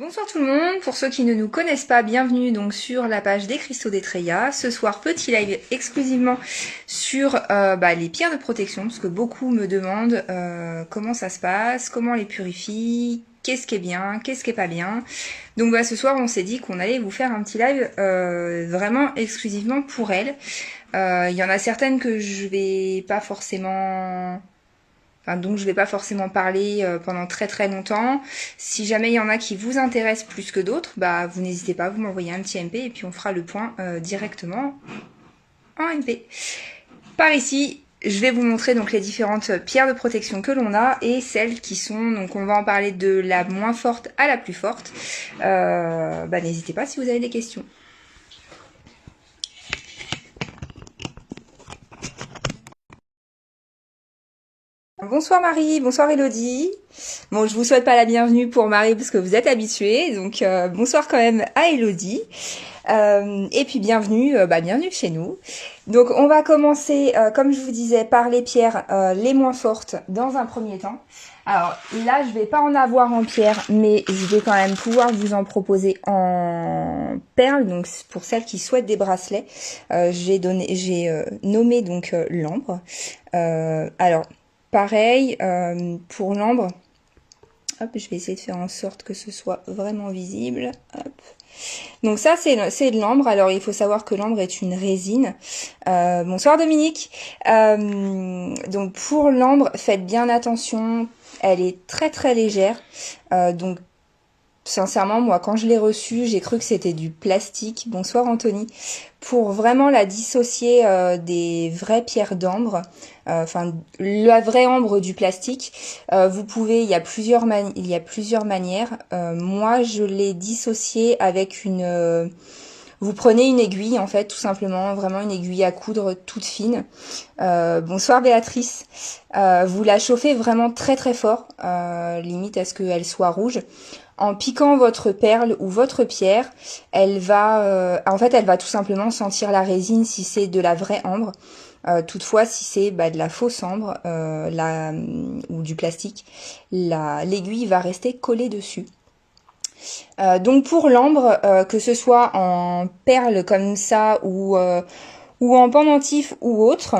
Bonsoir tout le monde, pour ceux qui ne nous connaissent pas, bienvenue donc sur la page des cristaux d'Etreia. Ce soir, petit live exclusivement sur les pierres de protection, parce que beaucoup me demandent comment ça se passe, comment on les purifie, qu'est-ce qui est bien, qu'est-ce qui est pas bien. Donc ce soir, on s'est dit qu'on allait vous faire un petit live vraiment exclusivement pour elles. Il y en a certaines que je vais pas forcément... dont je vais pas forcément parler pendant très très longtemps. Si jamais il y en a qui vous intéressent plus que d'autres, vous n'hésitez pas, vous m'envoyez un petit MP et puis on fera le point directement en MP. Par ici, je vais vous montrer donc les différentes pierres de protection que l'on a et celles qui sont, donc on va en parler de la moins forte à la plus forte. N'hésitez pas si vous avez des questions. Bonsoir Marie, bonsoir Elodie. Bon, je vous souhaite pas la bienvenue pour Marie parce que vous êtes habitués, donc bonsoir quand même à Elodie. Et puis bienvenue chez nous. Donc on va commencer, comme je vous disais, par les pierres les moins fortes dans un premier temps. Alors là, je vais pas en avoir en pierre, mais je vais quand même pouvoir vous en proposer en perles. Donc pour celles qui souhaitent des bracelets, j'ai nommé donc l'ambre. Alors pareil, pour l'ambre, hop, je vais essayer de faire en sorte que ce soit vraiment visible. Hop. Donc ça, c'est de l'ambre. Alors, il faut savoir que l'ambre est une résine. Bonsoir Dominique. Donc pour l'ambre, faites bien attention. Elle est très très légère. Donc sincèrement, moi, quand je l'ai reçue, j'ai cru que c'était du plastique. Bonsoir Anthony. Pour vraiment la dissocier des vraies pierres d'ambre, la vraie ambre du plastique, vous pouvez, il y a plusieurs manières. Moi, je l'ai dissociée avec vous prenez une aiguille, en fait, tout simplement, vraiment une aiguille à coudre toute fine. Bonsoir Béatrice. Vous la chauffez vraiment très très fort, limite à ce qu'elle soit rouge. En piquant votre perle ou votre pierre, elle va tout simplement sentir la résine si c'est de la vraie ambre. Toutefois, si c'est de la fausse ambre ou du plastique, l'aiguille va rester collée dessus. Donc pour l'ambre, que ce soit en perle comme ça ou en pendentif ou autre,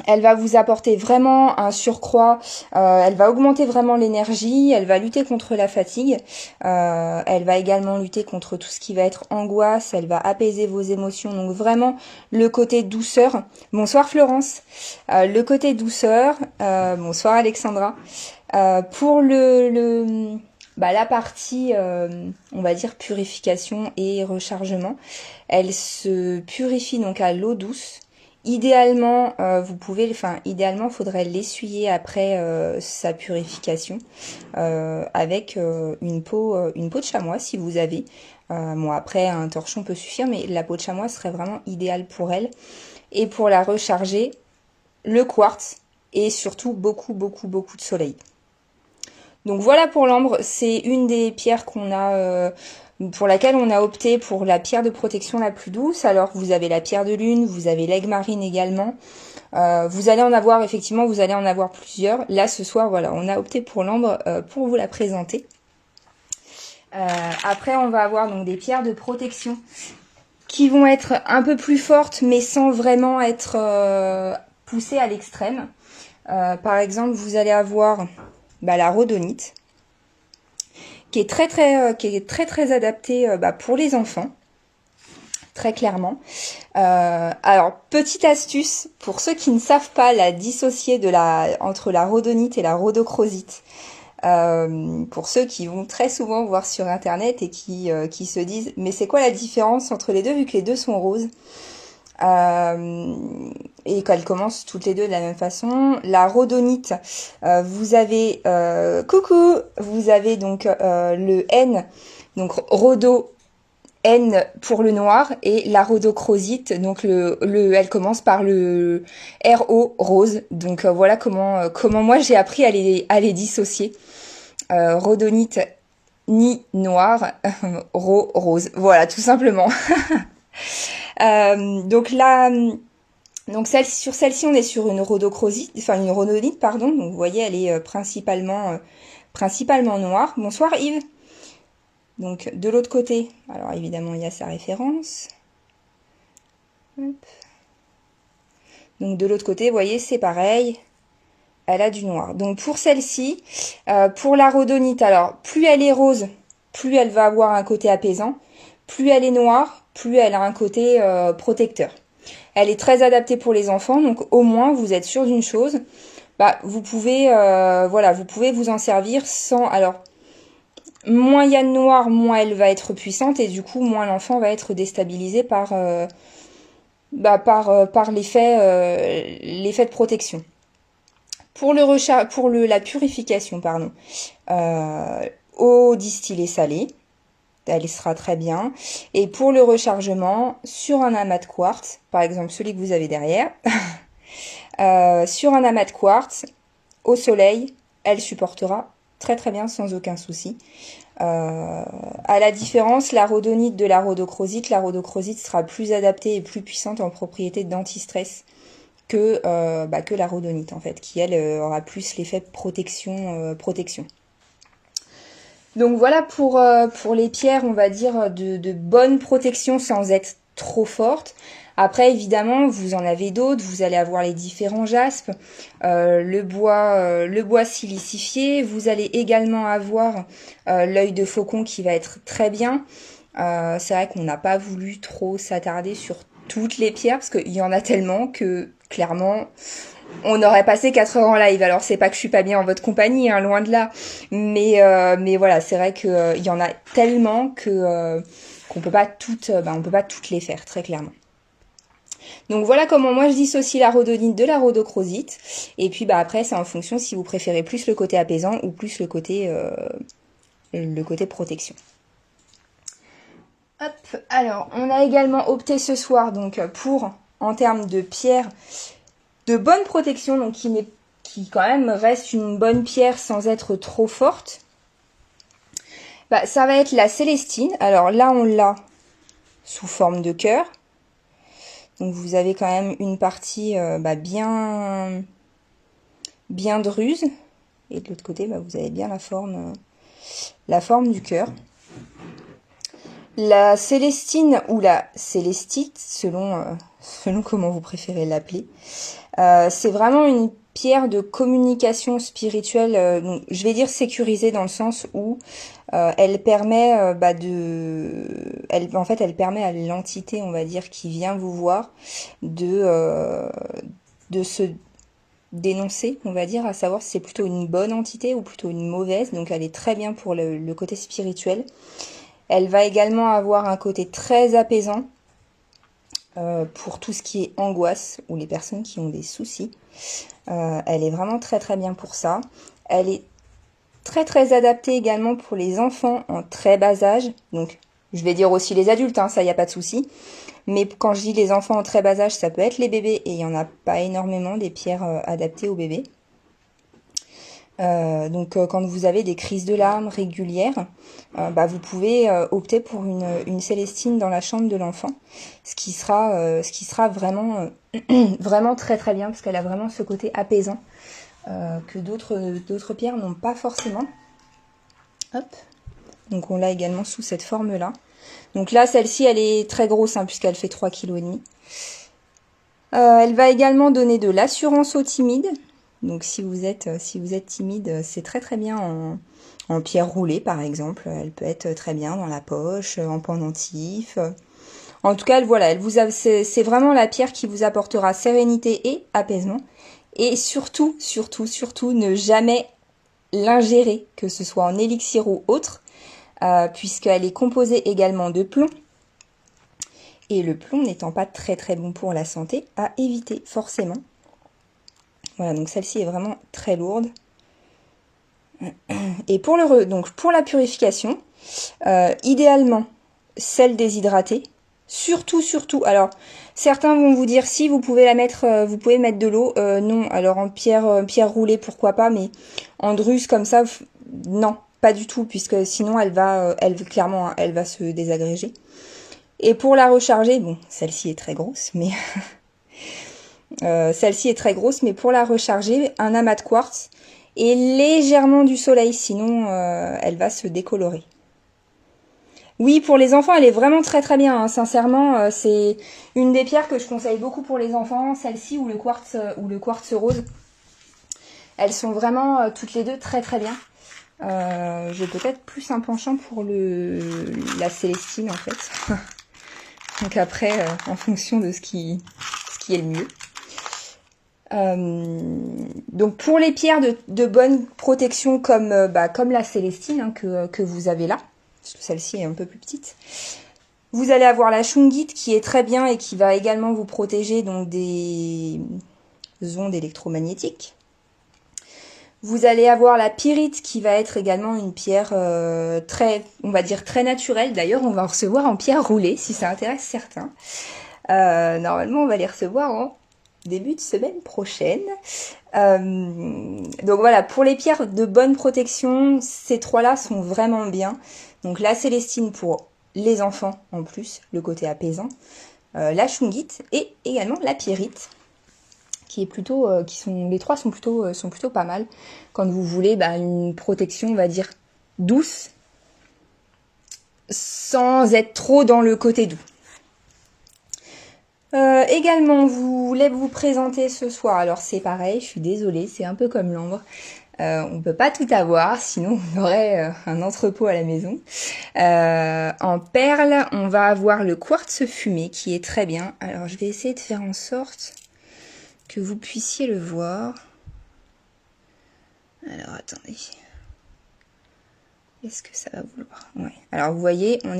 elle va vous apporter vraiment un surcroît, elle va augmenter vraiment l'énergie, elle va lutter contre la fatigue, elle va également lutter contre tout ce qui va être angoisse, elle va apaiser vos émotions, donc vraiment le côté douceur. Bonsoir Florence. Le côté douceur, bonsoir Alexandra. Pour la partie, on va dire purification et rechargement, elle se purifie donc à l'eau douce. Idéalement, idéalement, faudrait l'essuyer après sa purification avec une peau de chamois si vous avez. Après un torchon peut suffire, mais la peau de chamois serait vraiment idéale pour elle. Et pour la recharger, le quartz et surtout beaucoup de soleil. Donc voilà pour l'ambre, c'est une des pierres pour laquelle on a opté pour la pierre de protection la plus douce. Alors vous avez la pierre de lune, vous avez l'aigle marine également. Vous allez en avoir plusieurs. Là ce soir, voilà, on a opté pour l'ambre pour vous la présenter. Après on va avoir donc des pierres de protection qui vont être un peu plus fortes mais sans vraiment être poussées à l'extrême. Par exemple, vous allez avoir la rhodonite, qui est très adaptée pour les enfants, très clairement. Alors petite astuce pour ceux qui ne savent pas la dissocier entre la rhodonite et la rhodochrosite. Pour ceux qui vont très souvent voir sur internet et qui se disent mais c'est quoi la différence entre les deux vu que les deux sont roses? Et qu'elles commencent toutes les deux de la même façon. La rhodonite, vous avez vous avez donc le N, donc rhodo N pour le noir, et la rhodochrosite, donc elle commence par le RO rose. Donc voilà comment moi j'ai appris à les dissocier. Rhodonite ni noir, rose. Voilà, tout simplement. Donc sur celle-ci, on est sur une rhodonite, pardon. Donc vous voyez, elle est principalement noire. Bonsoir Yves. Donc de l'autre côté, alors évidemment il y a sa référence. Hop. Donc de l'autre côté, vous voyez, c'est pareil. Elle a du noir. Donc pour celle-ci, pour la rhodonite, alors plus elle est rose, plus elle va avoir un côté apaisant. Plus elle est noire, plus elle a un côté protecteur. Elle est très adaptée pour les enfants, donc au moins vous êtes sûr d'une chose. Bah, vous pouvez, voilà, vous pouvez vous en servir sans. Alors, moins il y a de noir, moins elle va être puissante et du coup, moins l'enfant va être déstabilisé par, par l'effet de protection. Pour la purification, pardon, eau distillée salée, elle sera très bien. Et pour le rechargement, sur un amas de quartz, par exemple celui que vous avez derrière, sur un amas de quartz, au soleil, elle supportera très très bien sans aucun souci. À la différence, la rhodonite de la rhodochrosite sera plus adaptée et plus puissante en propriété d'anti-stress que la rhodonite en fait, qui elle aura plus l'effet protection. Donc voilà pour les pierres, on va dire, de bonne protection sans être trop forte. Après, évidemment, vous en avez d'autres. Vous allez avoir les différents jaspes, le bois silicifié. Vous allez également avoir l'œil de faucon qui va être très bien. C'est vrai qu'on n'a pas voulu trop s'attarder sur toutes les pierres parce qu'il y en a tellement que clairement on aurait passé 4 heures en live. Alors c'est pas que je suis pas bien en votre compagnie, hein, loin de là. Mais voilà, c'est vrai que il y en a tellement que qu'on peut pas on peut pas toutes les faire très clairement. Donc voilà comment moi je dissocie la rhodonite de la rhodochrosite. Et puis après c'est en fonction si vous préférez plus le côté apaisant ou plus le côté protection. Hop, alors on a également opté ce soir donc pour, en termes de pierre, de bonne protection, donc qui quand même reste une bonne pierre sans être trop forte. Bah, ça va être la célestine. Alors là on l'a sous forme de cœur. Donc vous avez quand même une partie bien druse. Et de l'autre côté, vous avez bien la forme du cœur. La célestine ou la célestite, selon comment vous préférez l'appeler, c'est vraiment une pierre de communication spirituelle, donc, je vais dire sécurisée dans le sens où elle permet elle permet à l'entité, on va dire, qui vient vous voir de se dénoncer, on va dire, à savoir si c'est plutôt une bonne entité ou plutôt une mauvaise. Donc elle est très bien pour le côté spirituel. Elle va également avoir un côté très apaisant pour tout ce qui est angoisse ou les personnes qui ont des soucis. Elle est vraiment très très bien pour ça. Elle est très très adaptée également pour les enfants en très bas âge. Donc je vais dire aussi les adultes, hein, ça y a pas de souci. Mais quand je dis les enfants en très bas âge, ça peut être les bébés et il y en a pas énormément des pierres adaptées aux bébés. Donc quand vous avez des crises de larmes régulières, vous pouvez opter pour une célestine dans la chambre de l'enfant, ce qui sera vraiment vraiment très très bien parce qu'elle a vraiment ce côté apaisant que d'autres pierres n'ont pas forcément. Hop. Donc on l'a également sous cette forme là. Donc là celle-ci elle est très grosse, hein, puisqu'elle fait 3,5 kg. Elle va également donner de l'assurance aux timides. Donc si vous êtes timide, c'est très très bien en pierre roulée par exemple. Elle peut être très bien dans la poche, en pendentif. En tout cas, c'est vraiment la pierre qui vous apportera sérénité et apaisement. Et surtout, ne jamais l'ingérer, que ce soit en élixir ou autre, puisqu'elle est composée également de plomb. Et le plomb n'étant pas très très bon pour la santé, à éviter forcément. Voilà, donc celle-ci est vraiment très lourde. Et pour la purification, idéalement, sel déshydraté. Surtout, alors, certains vont vous dire si vous pouvez vous pouvez mettre de l'eau. Non, alors en pierre roulée, pourquoi pas, mais en druse comme ça, non, pas du tout, puisque sinon elle va se désagréger. Et pour la recharger, bon, celle-ci est très grosse, mais pour la recharger, un amas de quartz et légèrement du soleil, sinon elle va se décolorer. Oui, pour les enfants, elle est vraiment très très bien, hein. Sincèrement, c'est une des pierres que je conseille beaucoup pour les enfants, celle-ci ou le quartz rose. Elles sont vraiment toutes les deux très très bien. J'ai peut-être plus un penchant pour la Célestine en fait. Donc après, en fonction de ce qui est le mieux. Donc pour les pierres de bonne protection comme la Célestine hein, que vous avez là, parce que celle-ci est un peu plus petite, vous allez avoir la Shungite qui est très bien et qui va également vous protéger donc des ondes électromagnétiques. Vous allez avoir la pyrite qui va être également une pierre très, on va dire très naturelle. D'ailleurs, on va en recevoir en pierre roulée si ça intéresse certains. Normalement, on va les recevoir en début de semaine prochaine. Donc voilà, pour les pierres de bonne protection, ces trois-là sont vraiment bien. Donc la Célestine pour les enfants en plus, le côté apaisant, la Shungite et également la pyrite. Qui est plutôt, les trois sont plutôt pas mal quand vous voulez une protection, on va dire douce, sans être trop dans le côté doux. Également, vous voulez vous présenter ce soir. Alors c'est pareil, je suis désolée, c'est un peu comme l'ambre. On peut pas tout avoir, sinon on aurait un entrepôt à la maison. En perles, on va avoir le quartz fumé qui est très bien. Alors je vais essayer de faire en sorte que vous puissiez le voir. Alors attendez. Est-ce que ça va vouloir? Ouais. Alors vous voyez, on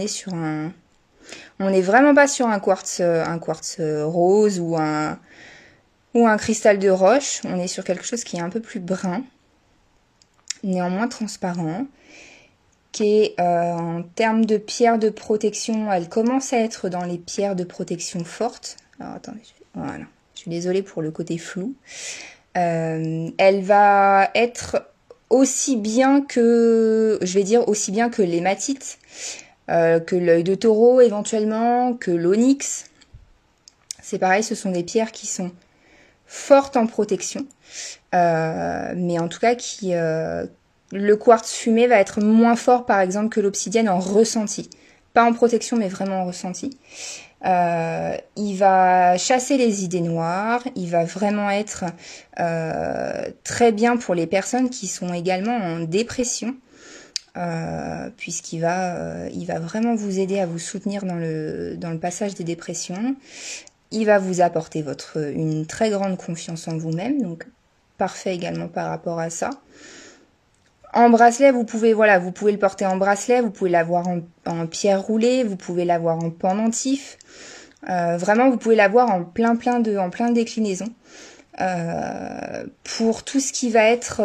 n'est vraiment pas sur un quartz rose ou un cristal de roche. On est sur quelque chose qui est un peu plus brun, néanmoins transparent, qui est en termes de pierres de protection, elle commence à être dans les pierres de protection fortes. Alors attendez, voilà. Je suis désolée pour le côté flou. Elle va être aussi bien que l'hématite, que l'œil de taureau éventuellement, que l'onyx. C'est pareil, ce sont des pierres qui sont fortes en protection, mais en tout cas le quartz fumé va être moins fort par exemple que l'obsidienne en ressenti. Pas en protection mais vraiment en ressenti. Il va chasser les idées noires, il va vraiment être très bien pour les personnes qui sont également en dépression, puisqu'il va vraiment vous aider à vous soutenir dans le passage des dépressions. Il va vous apporter une très grande confiance en vous-même, donc parfait également par rapport à ça. En bracelet, vous pouvez le porter en bracelet, vous pouvez l'avoir en pierre roulée, vous pouvez l'avoir en pendentif. Vraiment, vous pouvez l'avoir en plein de déclinaisons. Pour tout ce qui va être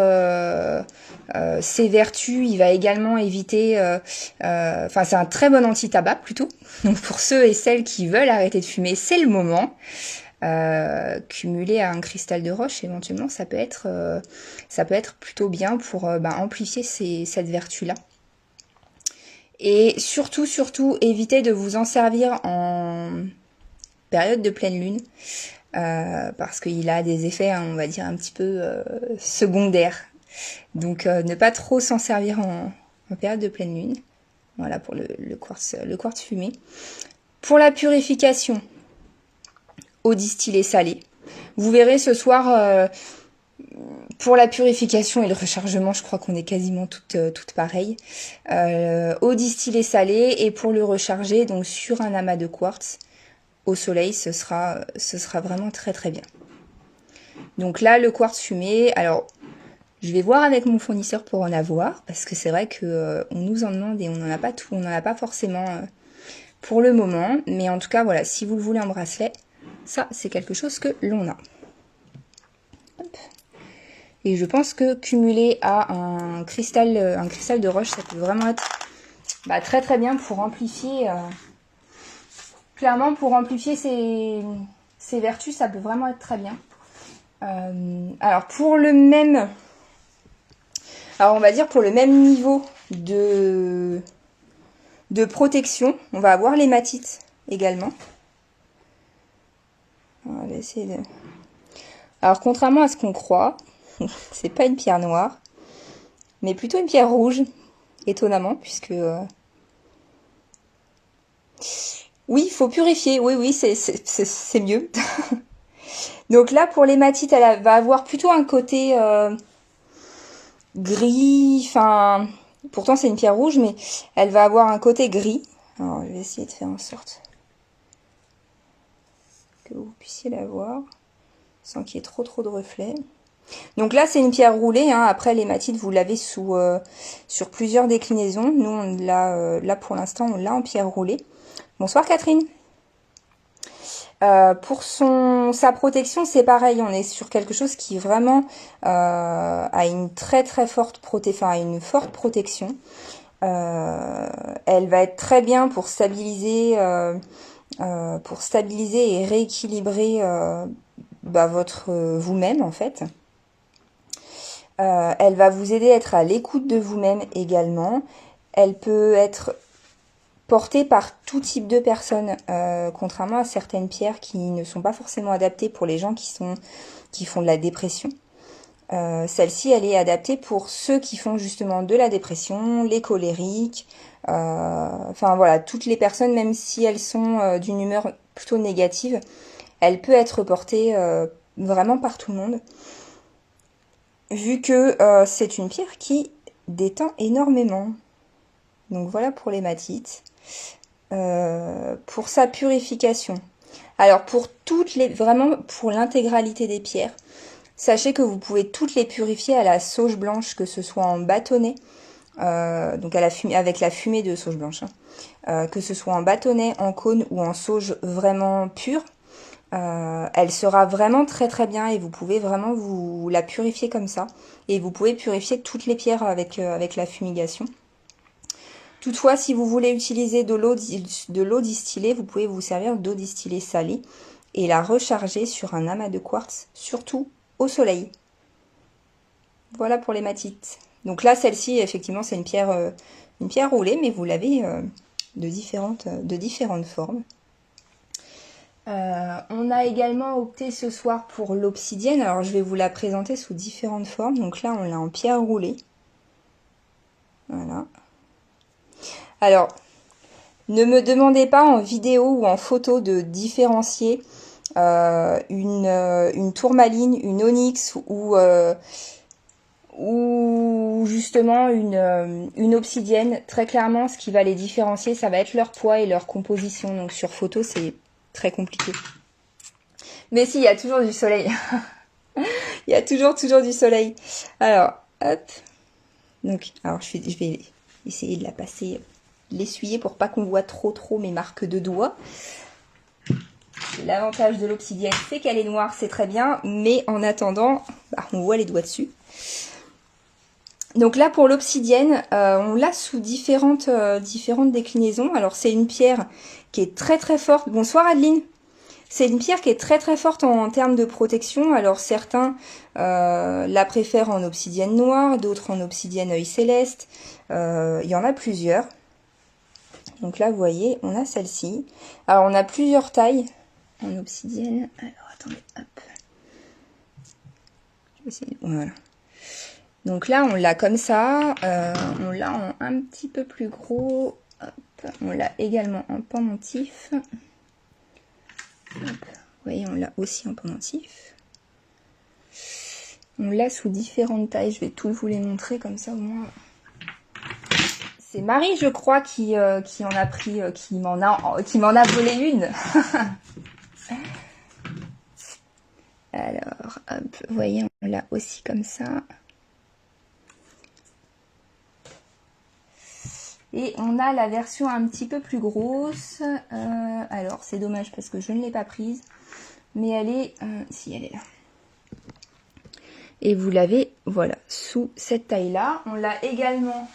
ses vertus, il va également éviter... c'est un très bon anti-tabac plutôt. Donc pour ceux et celles qui veulent arrêter de fumer, c'est le moment. Cumulé à un cristal de roche, éventuellement, ça peut être plutôt bien pour amplifier cette vertu-là. Et surtout, évitez de vous en servir en période de pleine lune, parce qu'il a des effets, on va dire, un petit peu secondaires. Donc, ne pas trop s'en servir en période de pleine lune. Voilà pour le quartz fumé. Pour la purification, eau distillée salée. Vous verrez ce soir, pour la purification et le rechargement, je crois qu'on est quasiment toutes pareilles. Eau distillée salée, et pour le recharger, donc sur un amas de quartz, au soleil, ce sera vraiment très très bien. Donc là, le quartz fumé, alors je vais voir avec mon fournisseur pour en avoir, parce que c'est vrai que on nous en demande et on n'en a pas tout, on n'en a pas forcément pour le moment, mais en tout cas voilà, si vous le voulez en bracelet, ça c'est quelque chose que l'on a. Hop. Et je pense que cumulé à un cristal de roche, ça peut vraiment être très très bien pour amplifier. Clairement, pour amplifier ses vertus, ça peut vraiment être très bien. Alors pour le même niveau de protection, on va avoir l'hématite également. On va essayer de... Alors contrairement à ce qu'on croit, c'est pas une pierre noire, mais plutôt une pierre rouge, étonnamment, puisque Oui, il faut purifier. Oui, oui, c'est mieux. Donc là, pour l'hématite, va avoir plutôt un côté gris. Enfin, pourtant c'est une pierre rouge, mais elle va avoir un côté gris. Alors, je vais essayer de faire en sorte que vous puissiez la voir sans qu'il y ait trop de reflets. Donc là, c'est une pierre roulée. Hein. Après, l'hématite, vous l'avez sur plusieurs déclinaisons. Nous, on l'a là pour l'instant, on l'a en pierre roulée. Bonsoir Catherine. Pour sa protection, c'est pareil. On est sur quelque chose qui vraiment a une très forte une forte protection. Elle va être très bien pour stabiliser et rééquilibrer votre vous-même en fait. Elle va vous aider à être à l'écoute de vous-même également. Elle peut être portée par tout type de personnes, contrairement à certaines pierres qui ne sont pas forcément adaptées pour les gens qui font de la dépression. Celle-ci, elle est adaptée pour ceux qui font justement de la dépression, les colériques, enfin voilà, toutes les personnes, même si elles sont d'une humeur plutôt négative, elle peut être portée vraiment par tout le monde. Vu que c'est une pierre qui détend énormément. Donc voilà pour l'hématite. Pour sa purification. Alors vraiment pour l'intégralité des pierres, sachez que vous pouvez toutes les purifier à la sauge blanche, que ce soit en bâtonnet, donc avec la fumée de sauge blanche, hein, que ce soit en bâtonnet, en cône ou en sauge vraiment pure. Elle sera vraiment très bien et vous pouvez vraiment vous la purifier comme ça. Et vous pouvez purifier toutes les pierres avec la fumigation. Toutefois, si vous voulez utiliser de l'eau distillée, vous pouvez vous servir d'eau distillée salée et la recharger sur un amas de quartz, surtout au soleil. Voilà pour l'hématite. Donc là, celle-ci, effectivement, c'est une pierre roulée, mais vous l'avez de différentes formes. On a également opté ce soir pour l'obsidienne. Alors, je vais vous la présenter sous différentes formes. Donc là, on l'a en pierre roulée. Voilà. Alors, ne me demandez pas en vidéo ou en photo de différencier une tourmaline, une onyx ou justement une obsidienne. Très clairement, ce qui va les différencier, ça va être leur poids et leur composition. Donc sur photo, c'est très compliqué. Mais si, il y a toujours du soleil. Il y a toujours du soleil. Alors, hop. Donc, alors je vais essayer de la passer, l'essuyer pour pas qu'on voit trop mes marques de doigts. L'avantage de l'obsidienne, c'est qu'elle est noire, c'est très bien, mais en attendant, on voit les doigts dessus. Donc là, pour l'obsidienne, on l'a sous différentes déclinaisons. Alors, c'est une pierre qui est très forte. Bonsoir Adeline. C'est une pierre qui est très forte en termes de protection. Alors, certains la préfèrent en obsidienne noire, d'autres en obsidienne œil céleste. Il y en a plusieurs. Donc là, vous voyez, on a celle-ci. Alors, on a plusieurs tailles en obsidienne. Alors, attendez, hop. Je vais essayer. Voilà. Donc là, on l'a comme ça. On l'a en un petit peu plus gros. Hop. On l'a également en pendentif. Hop. Vous voyez, on l'a aussi en pendentif. On l'a sous différentes tailles. Je vais tous vous les montrer comme ça au moins. C'est Marie, je crois, qui en a pris, qui m'en a volé une. Alors, hop, vous voyez, on l'a aussi comme ça. Et on a la version un petit peu plus grosse. Alors, c'est dommage parce que je ne l'ai pas prise. Mais elle est... si, elle est là. Et vous l'avez, voilà, sous cette taille-là. On l'a également...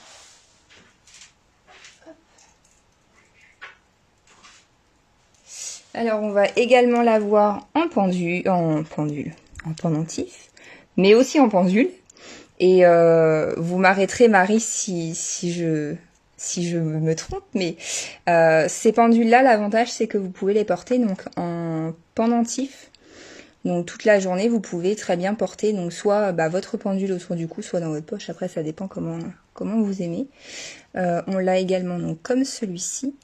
Alors, on va également l'avoir en pendentif, mais aussi en pendule. Et vous m'arrêterez, Marie, si je me trompe, mais ces pendules-là, l'avantage, c'est que vous pouvez les porter donc en pendentif. Donc toute la journée, vous pouvez très bien porter donc soit votre pendule autour du cou, soit dans votre poche. Après, ça dépend comment vous aimez. On l'a également donc comme celui-ci.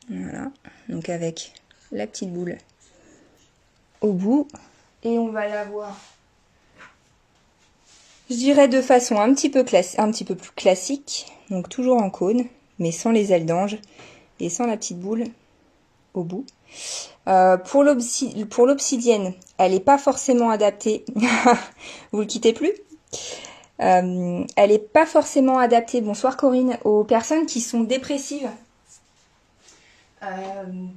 Voilà, donc avec la petite boule au bout. Et on va l'avoir, je dirais, de façon un petit peu plus classique. Donc toujours en cône, mais sans les ailes d'ange et sans la petite boule au bout. Pour l'obsidienne, elle n'est pas forcément adaptée. Vous le quittez plus? Elle n'est pas forcément adaptée, bonsoir Corinne, aux personnes qui sont dépressives.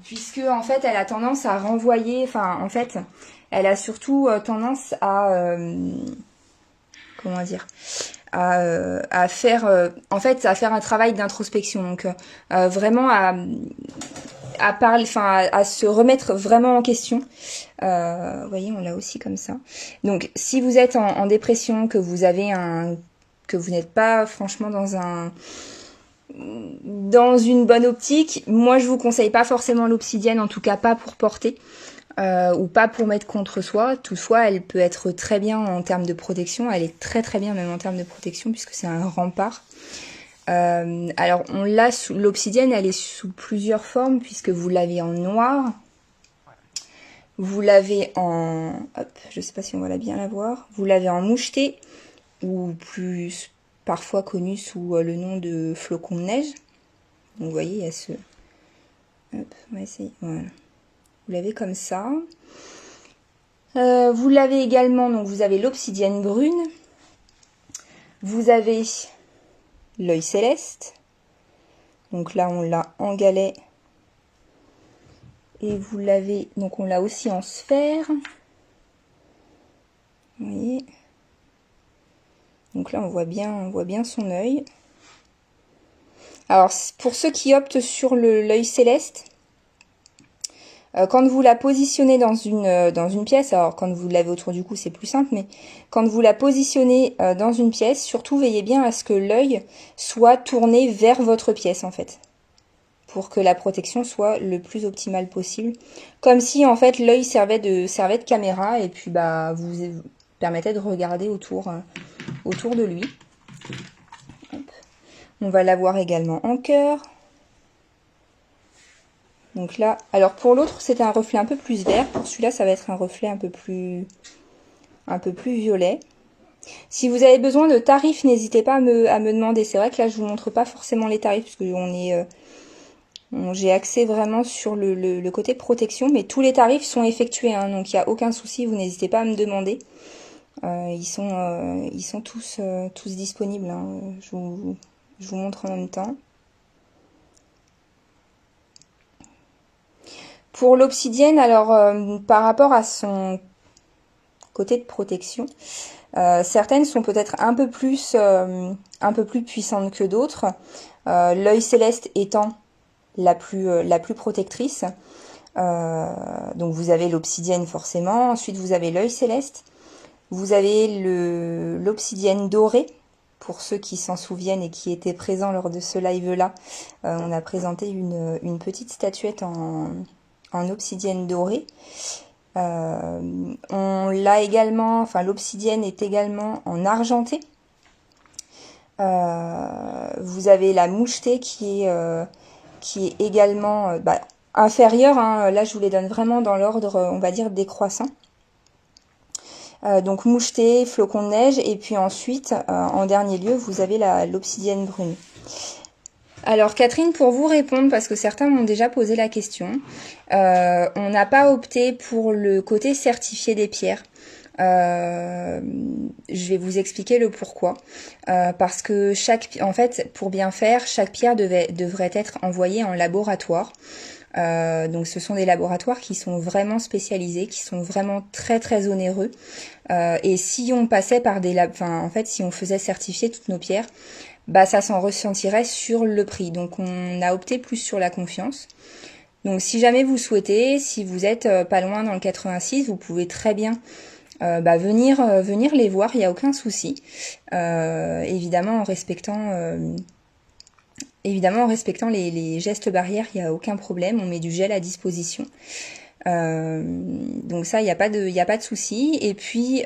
Puisque en fait elle a tendance à renvoyer, enfin en fait elle a surtout tendance à comment dire, à faire en fait à faire un travail d'introspection, donc vraiment à parler, enfin à se remettre vraiment en question. Vous voyez, on l'a aussi comme ça. Donc si vous êtes en dépression, que vous n'êtes pas franchement dans une bonne optique, moi je vous conseille pas forcément l'obsidienne, en tout cas pas pour porter ou pas pour mettre contre soi. Toutefois, elle peut être très bien en termes de protection, elle est très très bien même en termes de protection puisque c'est un rempart. Alors on l'a l'obsidienne, elle est sous plusieurs formes puisque vous l'avez en noir, vous l'avez en, hop, je sais pas si on va bien la voir, vous l'avez en moucheté ou plus parfois connu sous le nom de flocon de neige. Donc vous voyez, il y a ce... Hop, on va essayer. Voilà. Vous l'avez comme ça. Vous l'avez également, donc vous avez l'obsidienne brune. Vous avez l'œil céleste. Donc là, on l'a en galet. Et vous l'avez, donc on l'a aussi en sphère. Vous voyez. Donc là, on voit bien son œil. Alors, pour ceux qui optent sur l'œil céleste, quand vous la positionnez dans une pièce, alors quand vous l'avez autour du cou, c'est plus simple, mais quand vous la positionnez dans une pièce, surtout veillez bien à ce que l'œil soit tourné vers votre pièce, en fait, pour que la protection soit le plus optimale possible. Comme si, en fait, l'œil servait de caméra, et puis bah vous permettait de regarder autour de lui. Hop. On va l'avoir également en cœur. Donc là, alors pour l'autre, c'était un reflet un peu plus vert. Pour celui-là, ça va être un reflet un peu plus violet. Si vous avez besoin de tarifs, n'hésitez pas à me demander. C'est vrai que là, je vous montre pas forcément les tarifs parce que j'ai axé vraiment sur le côté protection, mais tous les tarifs sont effectués, hein, donc il n'y a aucun souci. Vous n'hésitez pas à me demander. Ils sont tous disponibles. Hein. Je vous montre en même temps. Pour l'obsidienne, alors par rapport à son côté de protection, certaines sont peut-être un peu plus puissantes que d'autres. L'œil céleste étant la plus protectrice. Donc vous avez l'obsidienne forcément. Ensuite vous avez l'œil céleste. Vous avez l'obsidienne dorée. Pour ceux qui s'en souviennent et qui étaient présents lors de ce live-là, on a présenté une petite statuette en obsidienne dorée. On l'a également, enfin l'obsidienne est également en argenté. Vous avez la mouchetée qui est également inférieure. Hein, là, je vous les donne vraiment dans l'ordre, on va dire, décroissant. Donc moucheté, flocon de neige, et puis ensuite, en dernier lieu, vous avez l'obsidienne brune. Alors Catherine, pour vous répondre, parce que certains m'ont déjà posé la question, on n'a pas opté pour le côté certifié des pierres. Je vais vous expliquer le pourquoi. Parce que en fait, pour bien faire, chaque pierre devrait être envoyée en laboratoire. Donc ce sont des laboratoires qui sont vraiment spécialisés, qui sont vraiment très très onéreux. Et si on passait par en fait, si on faisait certifier toutes nos pierres, bah ça s'en ressentirait sur le prix. Donc on a opté plus sur la confiance. Donc si jamais vous souhaitez, si vous êtes pas loin dans le 86, vous pouvez très bien venir les voir, il n'y a aucun souci. Évidemment en respectant les gestes barrières, il n'y a aucun problème, on met du gel à disposition. Donc ça, il n'y a pas de souci. Et puis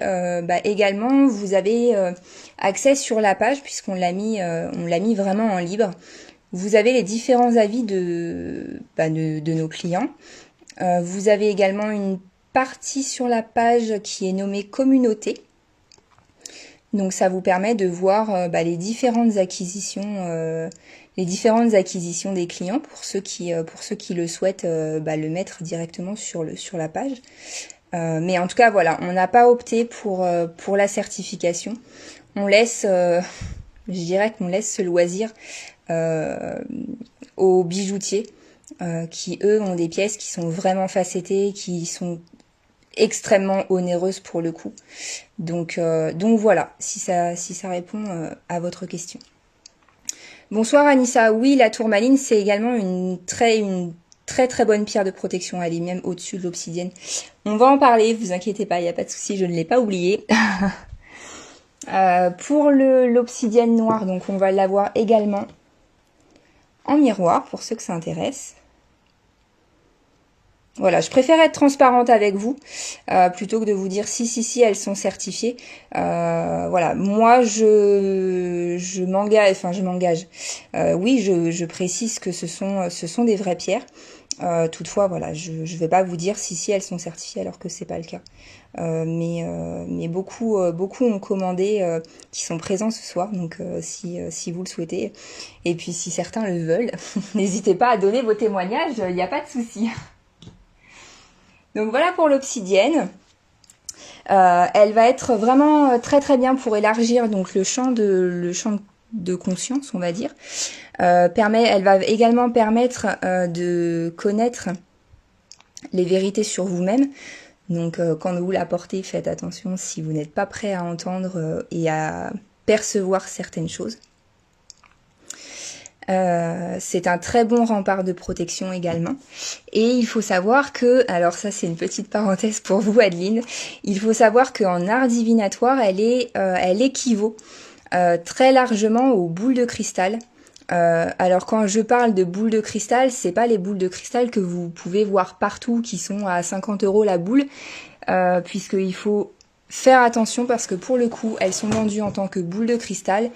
également, vous avez accès sur la page, puisqu'on l'a mis vraiment en libre. Vous avez les différents avis de nos clients. Vous avez également une partie sur la page qui est nommée communauté. Donc ça vous permet de voir les différentes acquisitions des clients pour ceux qui le souhaitent le mettre directement sur la page. Mais en tout cas voilà, on n'a pas opté pour la certification. On laisse je dirais qu'on laisse ce loisir aux bijoutiers qui eux ont des pièces qui sont vraiment facettées, qui sont extrêmement onéreuses pour le coup. Donc voilà, si ça répond à votre question. Bonsoir Anissa, oui la tourmaline c'est également une très bonne pierre de protection, elle est même au-dessus de l'obsidienne. On va en parler, vous inquiétez pas, il n'y a pas de souci, je ne l'ai pas oublié. Pour l'obsidienne noire, donc on va l'avoir également en miroir pour ceux que ça intéresse. Voilà, je préfère être transparente avec vous plutôt que de vous dire si elles sont certifiées. Voilà, moi je m'engage. Oui, je précise que ce sont des vraies pierres. Toutefois, voilà, je vais pas vous dire si elles sont certifiées alors que c'est pas le cas. Mais beaucoup ont commandé qui sont présents ce soir, donc si vous le souhaitez, et puis si certains le veulent, n'hésitez pas à donner vos témoignages, il n'y a pas de souci. Donc voilà pour l'obsidienne. Elle va être vraiment très bien pour élargir donc le champ de conscience, on va dire. Elle va également permettre de connaître les vérités sur vous-même. Donc quand vous la portez, faites attention si vous n'êtes pas prêt à entendre et à percevoir certaines choses. C'est un très bon rempart de protection également. Et il faut savoir que, alors ça c'est une petite parenthèse pour vous Adeline, il faut savoir qu'en art divinatoire, elle équivaut très largement aux boules de cristal. Alors quand je parle de boules de cristal, c'est pas les boules de cristal que vous pouvez voir partout qui sont à 50 € la boule, puisqu'il faut faire attention parce que pour le coup, elles sont vendues en tant que boules de cristal,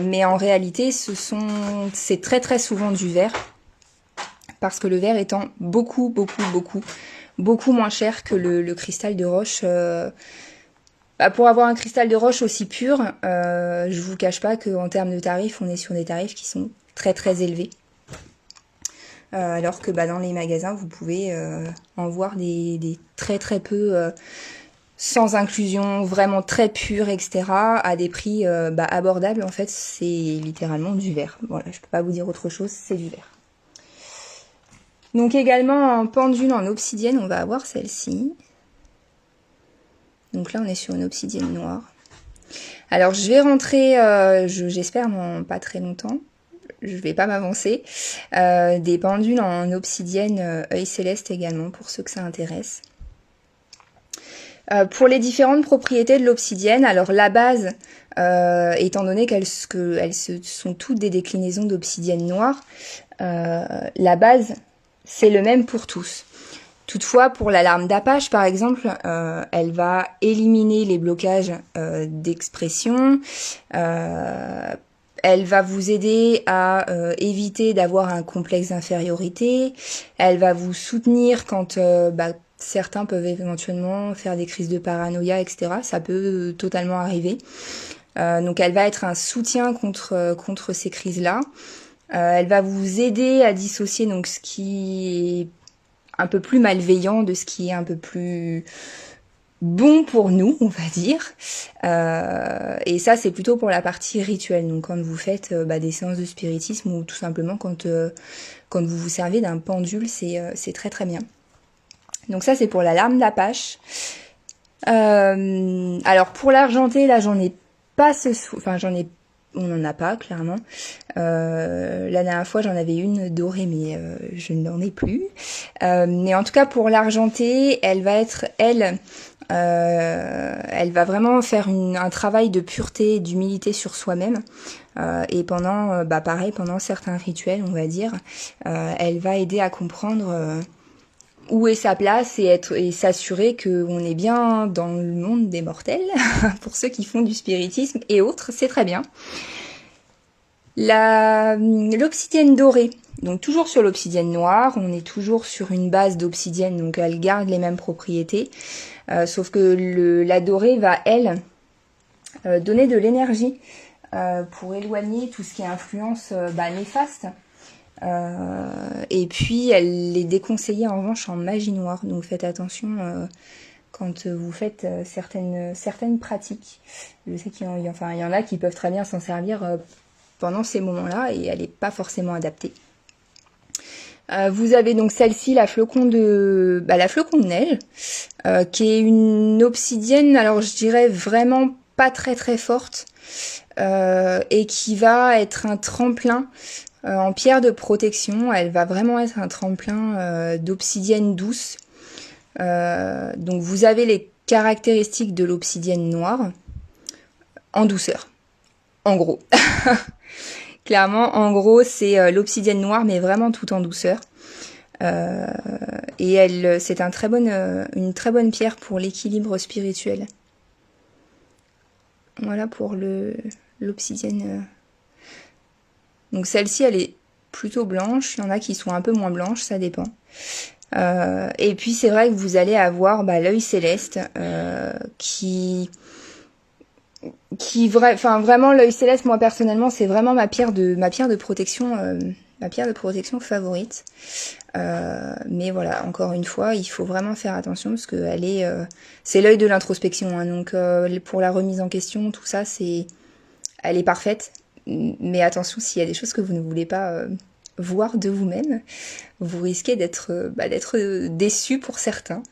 mais en réalité, c'est très souvent du verre, parce que le verre étant beaucoup moins cher que le cristal de roche. Pour avoir un cristal de roche aussi pur, je vous cache pas qu'en termes de tarifs, on est sur des tarifs qui sont très élevés. Alors que dans les magasins, vous pouvez en voir des très peu sans inclusion, vraiment très pur, etc. à des prix abordables. En fait, c'est littéralement du verre. Voilà, je peux pas vous dire autre chose, c'est du verre. Donc également en pendule en obsidienne, on va avoir celle-ci. Donc là, on est sur une obsidienne noire. Alors, je vais rentrer, j'espère dans pas très longtemps, je vais pas m'avancer, des pendules en obsidienne œil céleste également, pour ceux que ça intéresse. Pour les différentes propriétés de l'obsidienne, alors la base, étant donné qu'elles sont toutes des déclinaisons d'obsidienne noire, la base, c'est le même pour tous. Toutefois, pour la larme d'Apache, par exemple, elle va éliminer les blocages d'expression. Elle va vous aider à éviter d'avoir un complexe d'infériorité. Elle va vous soutenir quand certains peuvent éventuellement faire des crises de paranoïa, etc. Ça peut totalement arriver. Donc, elle va être un soutien contre ces crises-là. Elle va vous aider à dissocier donc ce qui est un peu plus malveillant de ce qui est un peu plus bon pour nous, on va dire. Et ça, c'est plutôt pour la partie rituelle. Donc, quand vous faites des séances de spiritisme ou tout simplement quand vous vous servez d'un pendule, c'est très bien. Donc ça, c'est pour la larme d'Apache. Alors, pour l'argenté, là, j'en ai pas on n'en a pas, clairement. La dernière fois, j'en avais une dorée, mais je n'en ai plus. Mais en tout cas, pour l'argenté, elle va vraiment faire un travail de pureté et d'humilité sur soi-même. Et pendant certains rituels, on va dire, elle va aider à comprendre où est sa place et s'assurer qu'on est bien dans le monde des mortels. Pour ceux qui font du spiritisme et autres, c'est très bien. L'obsidienne dorée, donc toujours sur l'obsidienne noire, on est toujours sur une base d'obsidienne, donc elle garde les mêmes propriétés, sauf que la dorée va, elle, donner de l'énergie pour éloigner tout ce qui est influence néfaste. Et puis elle est déconseillée en revanche en magie noire, donc faites attention quand vous faites certaines pratiques. Je sais qu'il y en a qui peuvent très bien s'en servir pendant ces moments-là et elle n'est pas forcément adaptée. Vous avez donc celle-ci, la flocon de neige, qui est une obsidienne, alors je dirais vraiment pas très très forte, et qui va être un tremplin en pierre de protection. Elle va vraiment être un tremplin d'obsidienne douce. Donc vous avez les caractéristiques de l'obsidienne noire en douceur, en gros. Clairement, en gros, c'est l'obsidienne noire, mais vraiment tout en douceur. Et c'est une très bonne pierre pour l'équilibre spirituel. Voilà pour l'obsidienne. Donc celle-ci, elle est plutôt blanche. Il y en a qui sont un peu moins blanches, ça dépend. Et puis c'est vrai que vous allez avoir l'œil céleste vraiment l'œil céleste, moi personnellement, c'est vraiment ma pierre de protection favorite. Mais voilà, encore une fois, il faut vraiment faire attention parce que c'est l'œil de l'introspection, hein, donc pour la remise en question, tout ça, elle est parfaite. Mais attention, s'il y a des choses que vous ne voulez pas voir de vous-même, vous risquez d'être déçu pour certains.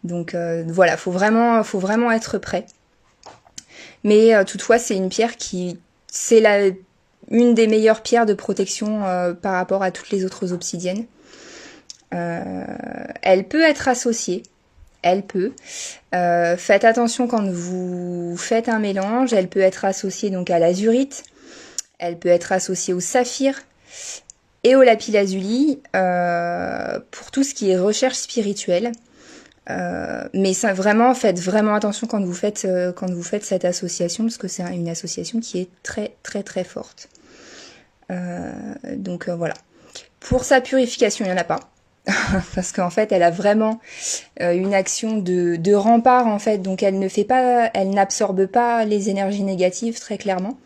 Donc voilà, faut vraiment être prêt. Mais toutefois, c'est une pierre c'est une des meilleures pierres de protection par rapport à toutes les autres obsidiennes. Elle peut être associée. Faites attention quand vous faites un mélange. Elle peut être associée donc à l'azurite. Elle peut être associée au saphir et au lapis-lazuli pour tout ce qui est recherche spirituelle. Mais ça, faites vraiment attention quand vous faites cette association, parce que c'est une association qui est très très très forte. Donc voilà. Pour sa purification, il n'y en a pas. Parce qu'en fait, elle a vraiment une action de rempart, en fait. Donc elle n'absorbe pas les énergies négatives, très clairement.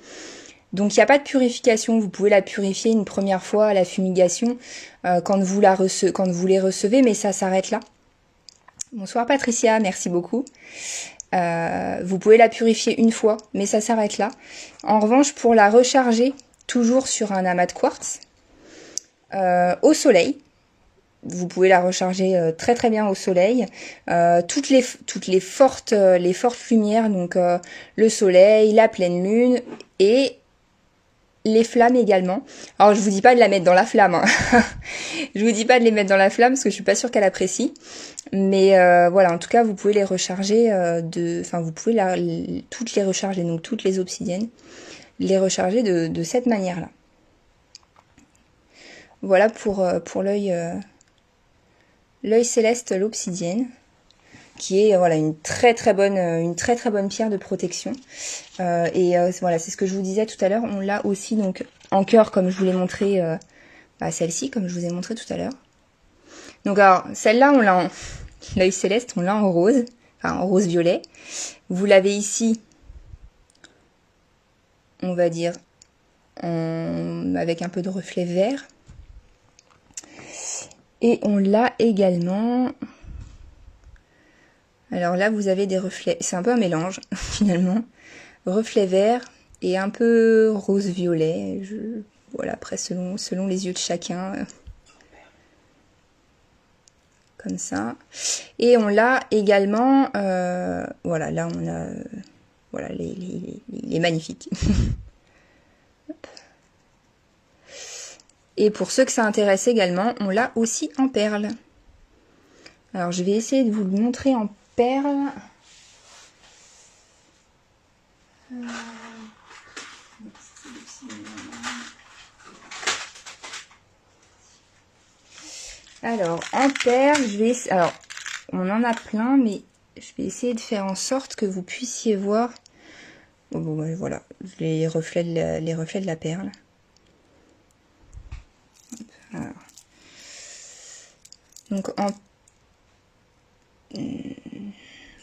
Donc il n'y a pas de purification, vous pouvez la purifier une première fois à la fumigation quand vous les recevez, mais ça s'arrête là. Bonsoir Patricia, merci beaucoup. Vous pouvez la purifier une fois, mais ça s'arrête là. En revanche, pour la recharger, toujours sur un amas de quartz, au soleil, vous pouvez la recharger très très bien au soleil. Toutes les fortes lumières, donc le soleil, la pleine lune et les flammes également. Alors je vous dis pas de la mettre dans la flamme, hein. Je vous dis pas de les mettre dans la flamme parce que je suis pas sûre qu'elle apprécie. Mais voilà, en tout cas, vous pouvez les recharger vous pouvez toutes les recharger, donc toutes les obsidiennes, les recharger de cette manière-là. Voilà pour l'œil céleste, l'obsidienne, qui est une très très bonne pierre de protection. Voilà, c'est ce que je vous disais tout à l'heure. On l'a aussi donc en cœur, comme je vous l'ai montré, celle-ci, comme je vous ai montré tout à l'heure. Donc alors, celle-là, l'œil céleste, on l'a en rose, en rose-violet. Vous l'avez ici, on va dire, avec un peu de reflet vert. Et on l'a également... Alors là, vous avez des reflets, c'est un peu un mélange, finalement. Reflet vert et un peu rose-violet. Voilà, après, selon les yeux de chacun... comme ça. Et on l'a également, voilà, là on a, voilà, les magnifiques. Et pour ceux que ça intéresse également, on l'a aussi en perles. Alors je vais essayer de vous le montrer en perles. Alors, en perles, alors, on en a plein, mais je vais essayer de faire en sorte que vous puissiez voir. Bon, voilà, les reflets de la perle. Donc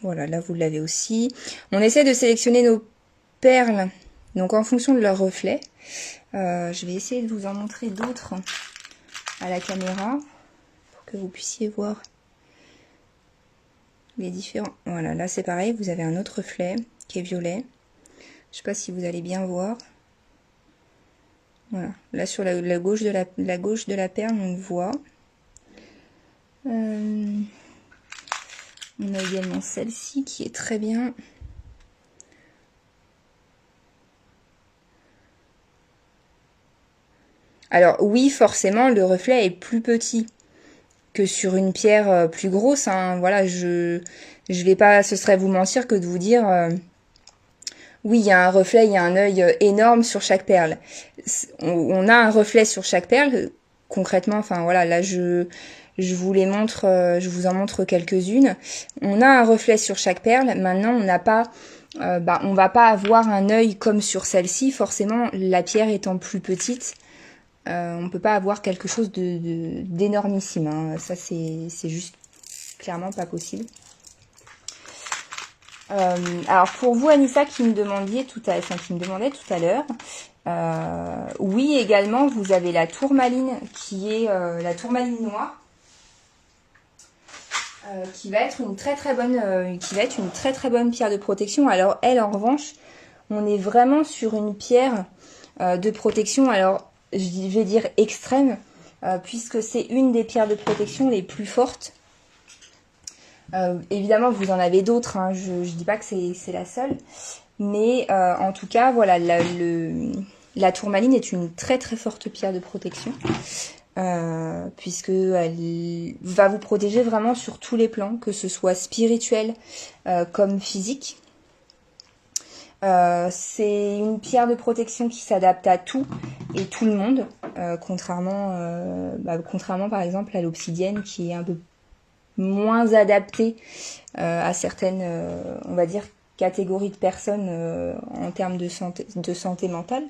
voilà, là vous l'avez aussi. On essaie de sélectionner nos perles, donc en fonction de leur reflet. Je vais essayer de vous en montrer d'autres à la caméra pour que vous puissiez voir les différents. Voilà, là c'est pareil, vous avez un autre reflet qui est violet. Je sais pas si vous allez bien voir. Voilà, là sur la gauche de la gauche de la perle, on le voit. On a également celle-ci qui est très bien. Alors oui, forcément, le reflet est plus petit que sur une pierre plus grosse. Hein. Voilà, je vais pas, ce serait vous mentir que de vous dire, oui, il y a un reflet, il y a un œil énorme sur chaque perle. On a un reflet sur chaque perle, concrètement. Enfin voilà, là je vous les montre, je vous en montre quelques-unes. On a un reflet sur chaque perle. Maintenant, on n'a pas, on va pas avoir un œil comme sur celle-ci. Forcément, la pierre étant plus petite. On peut pas avoir quelque chose d'énormissime. Hein. Ça, c'est juste clairement pas possible. Alors pour vous, Anissa, qui me demandait tout à l'heure, oui, également, vous avez la tourmaline qui est la tourmaline noire, qui va être une très très bonne pierre de protection. Alors elle, en revanche, on est vraiment sur une pierre de protection. Alors je vais dire extrême, puisque c'est une des pierres de protection les plus fortes. Évidemment, vous en avez d'autres, hein, je dis pas que c'est la seule, mais en tout cas, voilà, la tourmaline est une très très forte pierre de protection, puisque elle va vous protéger vraiment sur tous les plans, que ce soit spirituel comme physique. C'est une pierre de protection qui s'adapte à tout et tout le monde, contrairement par exemple à l'obsidienne qui est un peu moins adaptée à certaines, on va dire, catégories de personnes en termes de santé mentale.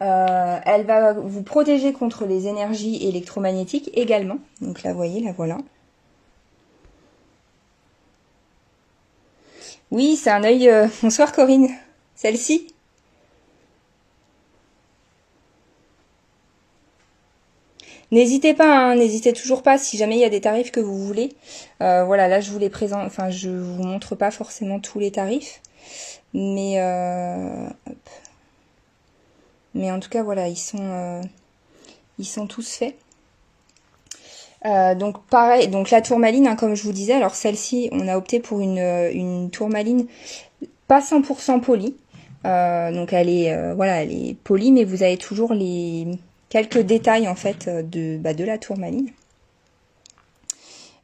Elle va vous protéger contre les énergies électromagnétiques également. Donc là, vous voyez, la voilà. Oui, c'est un œil... Bonsoir Corinne. Celle-ci? N'hésitez pas, hein, n'hésitez toujours pas si jamais il y a des tarifs que vous voulez. Voilà, là je vous les présente, enfin je vous montre pas forcément tous les tarifs. Mais en tout cas voilà, ils sont tous faits. Donc pareil, donc la tourmaline, hein, comme je vous disais, alors celle-ci, on a opté pour une tourmaline pas 100% polie. Donc elle est voilà, elle est polie, mais vous avez toujours les quelques détails en fait de la tourmaline.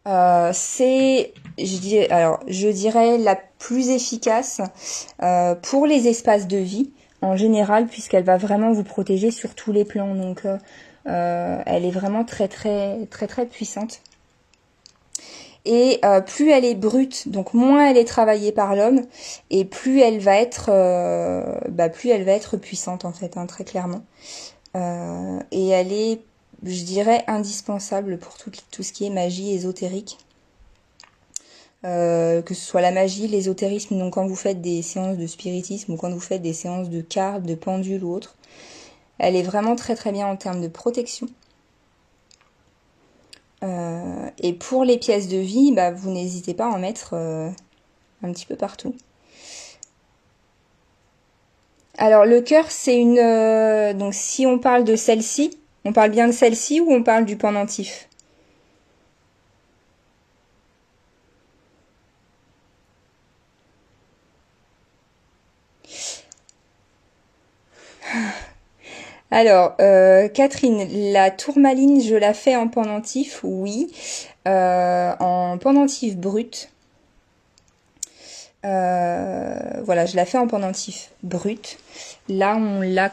C'est, je dirais la plus efficace pour les espaces de vie en général, puisqu'elle va vraiment vous protéger sur tous les plans. Donc elle est vraiment très puissante. Et plus elle est brute, donc moins elle est travaillée par l'homme, et plus elle va être puissante en fait, hein, très clairement. Et elle est, je dirais, indispensable pour tout ce qui est magie ésotérique. Que ce soit la magie, l'ésotérisme, donc quand vous faites des séances de spiritisme ou quand vous faites des séances de cartes, de pendules ou autre, elle est vraiment très bien en termes de protection. Et pour les pièces de vie, vous n'hésitez pas à en mettre un petit peu partout. Alors le cœur, c'est une... donc si on parle de celle-ci, on parle bien de celle-ci ou on parle du pendentif? Alors, Catherine, la tourmaline, je la fais en pendentif, oui. En pendentif brut. Voilà, je la fais en pendentif brut. Là, on l'a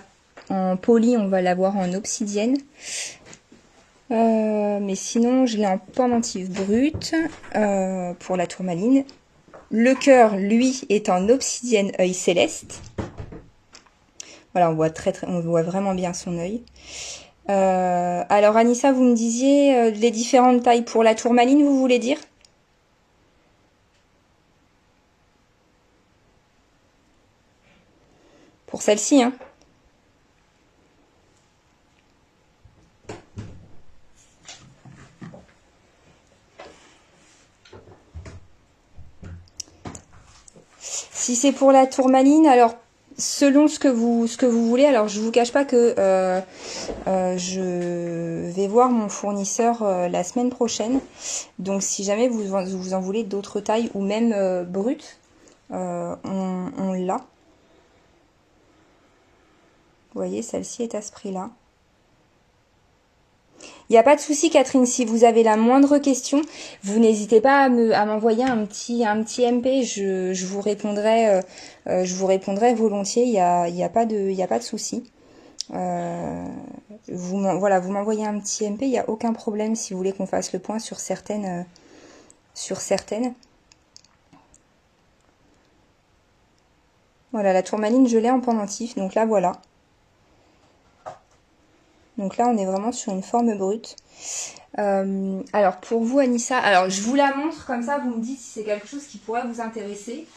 en poli, on va l'avoir en obsidienne. Mais sinon, je l'ai en pendentif brut pour la tourmaline. Le cœur, lui, est en obsidienne œil céleste. Voilà, on voit vraiment bien son œil. Alors Anissa, vous me disiez les différentes tailles pour la tourmaline, vous voulez dire? Pour celle-ci, hein. Si c'est pour la tourmaline, alors selon ce que vous voulez, alors je vous cache pas que je vais voir mon fournisseur la semaine prochaine. Donc si jamais vous en voulez d'autres tailles ou même brutes, on l'a. Vous voyez, celle-ci est à ce prix-là. Il n'y a pas de souci, Catherine. Si vous avez la moindre question, vous n'hésitez pas à m'envoyer un petit MP. Je vous répondrai volontiers. Il y a pas de souci. Voilà, vous m'envoyez un petit MP. Il n'y a aucun problème si vous voulez qu'on fasse le point sur certaines. Voilà, la tourmaline, je l'ai en pendentif. Donc là, voilà. Donc là, on est vraiment sur une forme brute. Alors, pour vous, Anissa, alors je vous la montre, comme ça, vous me dites si c'est quelque chose qui pourrait vous intéresser.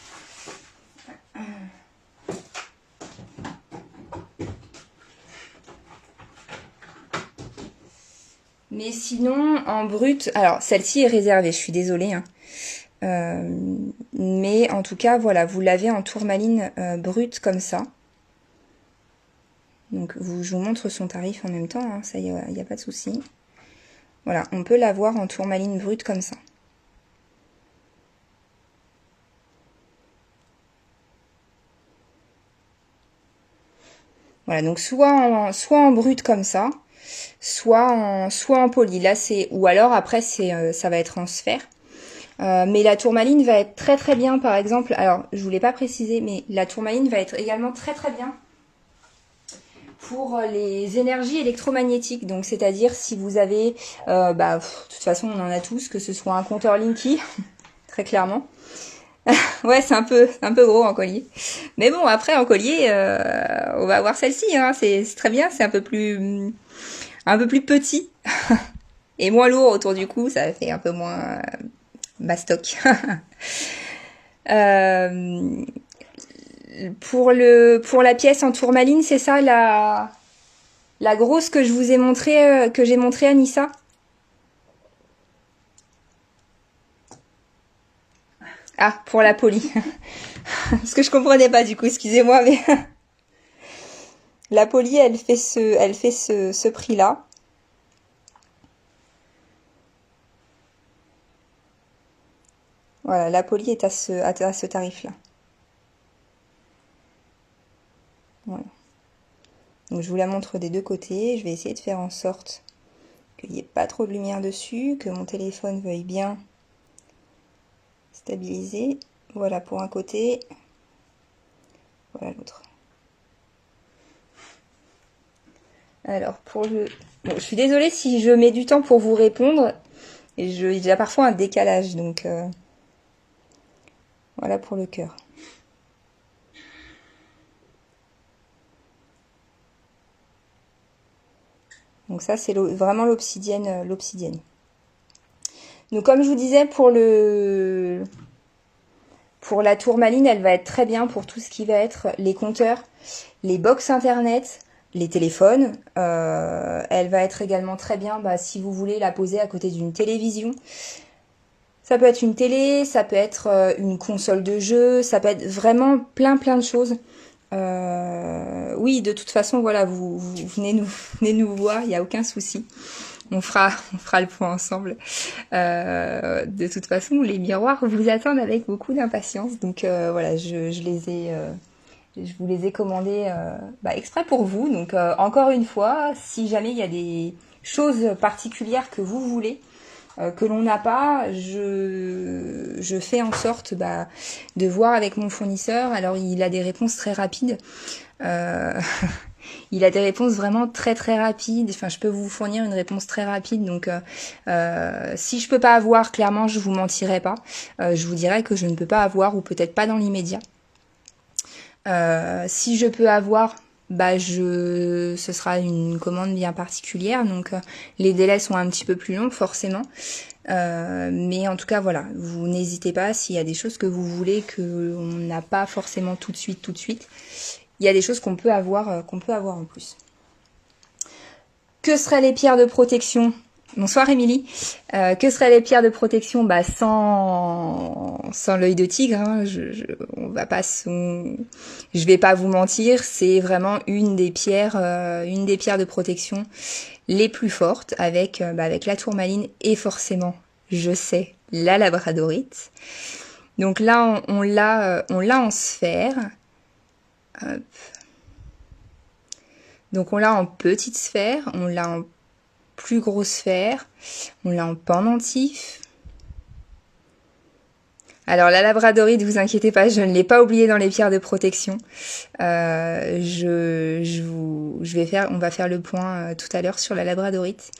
Mais sinon, en brut, alors celle-ci est réservée, je suis désolée, hein. Mais en tout cas, voilà, vous l'avez en tourmaline brute comme ça. Donc, je vous montre son tarif en même temps, hein, ça, il n'y a pas de souci. Voilà, on peut l'avoir en tourmaline brute comme ça. Voilà, donc soit en brut comme ça, soit en poli. Là, ou alors après, ça va être en sphère. Mais la tourmaline va être très très bien, par exemple. Alors, je voulais pas préciser, mais la tourmaline va être également très très bien pour les énergies électromagnétiques. Donc, c'est-à-dire si vous avez, de toute façon, on en a tous, que ce soit un compteur Linky, très clairement. Ouais, c'est un peu gros en collier. Mais bon, après en collier, on va avoir celle-ci. Hein. C'est très bien. C'est un peu plus petit et moins lourd autour du cou. Ça fait un peu moins mastoc. Pour la pièce en tourmaline, c'est ça la grosse que je vous ai montré, que j'ai montré à Nissa. Ah, pour la polie. Parce que je comprenais pas du coup, excusez-moi, mais la polie, elle fait ce prix-là. Voilà, la polie est à ce tarif-là. Voilà. Donc je vous la montre des deux côtés. Je vais essayer de faire en sorte qu'il n'y ait pas trop de lumière dessus, que mon téléphone veuille bien stabiliser. Voilà pour un côté. Voilà l'autre. Alors pour le... Bon, je suis désolée si je mets du temps pour vous répondre. Et il y a parfois un décalage, donc voilà pour le cœur. Donc ça, c'est vraiment l'obsidienne. Donc comme je vous disais, pour la tourmaline, elle va être très bien pour tout ce qui va être les compteurs, les box internet, les téléphones. Elle va être également très bien si vous voulez la poser à côté d'une télévision. Ça peut être une télé, ça peut être une console de jeu, ça peut être vraiment plein de choses. Oui, de toute façon, voilà, vous venez nous voir, il n'y a aucun souci. On fera le point ensemble. De toute façon, les miroirs vous attendent avec beaucoup d'impatience. Donc voilà, je vous les ai commandés exprès pour vous. Donc encore une fois, si jamais il y a des choses particulières que vous voulez, que l'on n'a pas, je fais en sorte de voir avec mon fournisseur. Alors il a des réponses très rapides. Il a des réponses vraiment très très rapides. Enfin, je peux vous fournir une réponse très rapide. Donc, si je peux pas avoir, clairement, je vous mentirai pas. Je vous dirai que je ne peux pas avoir, ou peut-être pas dans l'immédiat. Si je peux avoir, ce sera une commande bien particulière, donc les délais sont un petit peu plus longs forcément. Mais en tout cas, voilà, vous n'hésitez pas s'il y a des choses que vous voulez qu'on n'a pas forcément tout de suite. Il y a des choses qu'on peut avoir en plus. Que seraient les pierres de protection? Bonsoir Émilie. Que seraient les pierres de protection? Sans l'œil de tigre, hein, je vais pas vous mentir, c'est vraiment une des pierres de protection les plus fortes avec la tourmaline et forcément, je sais, la labradorite. Donc là, on l'a en sphère. Hop. Donc on l'a en petite sphère, on l'a en plus grosse sphère, on l'a en pendentif. Alors la labradorite, vous inquiétez pas, je ne l'ai pas oublié dans les pierres de protection. On va faire le point tout à l'heure sur la labradorite.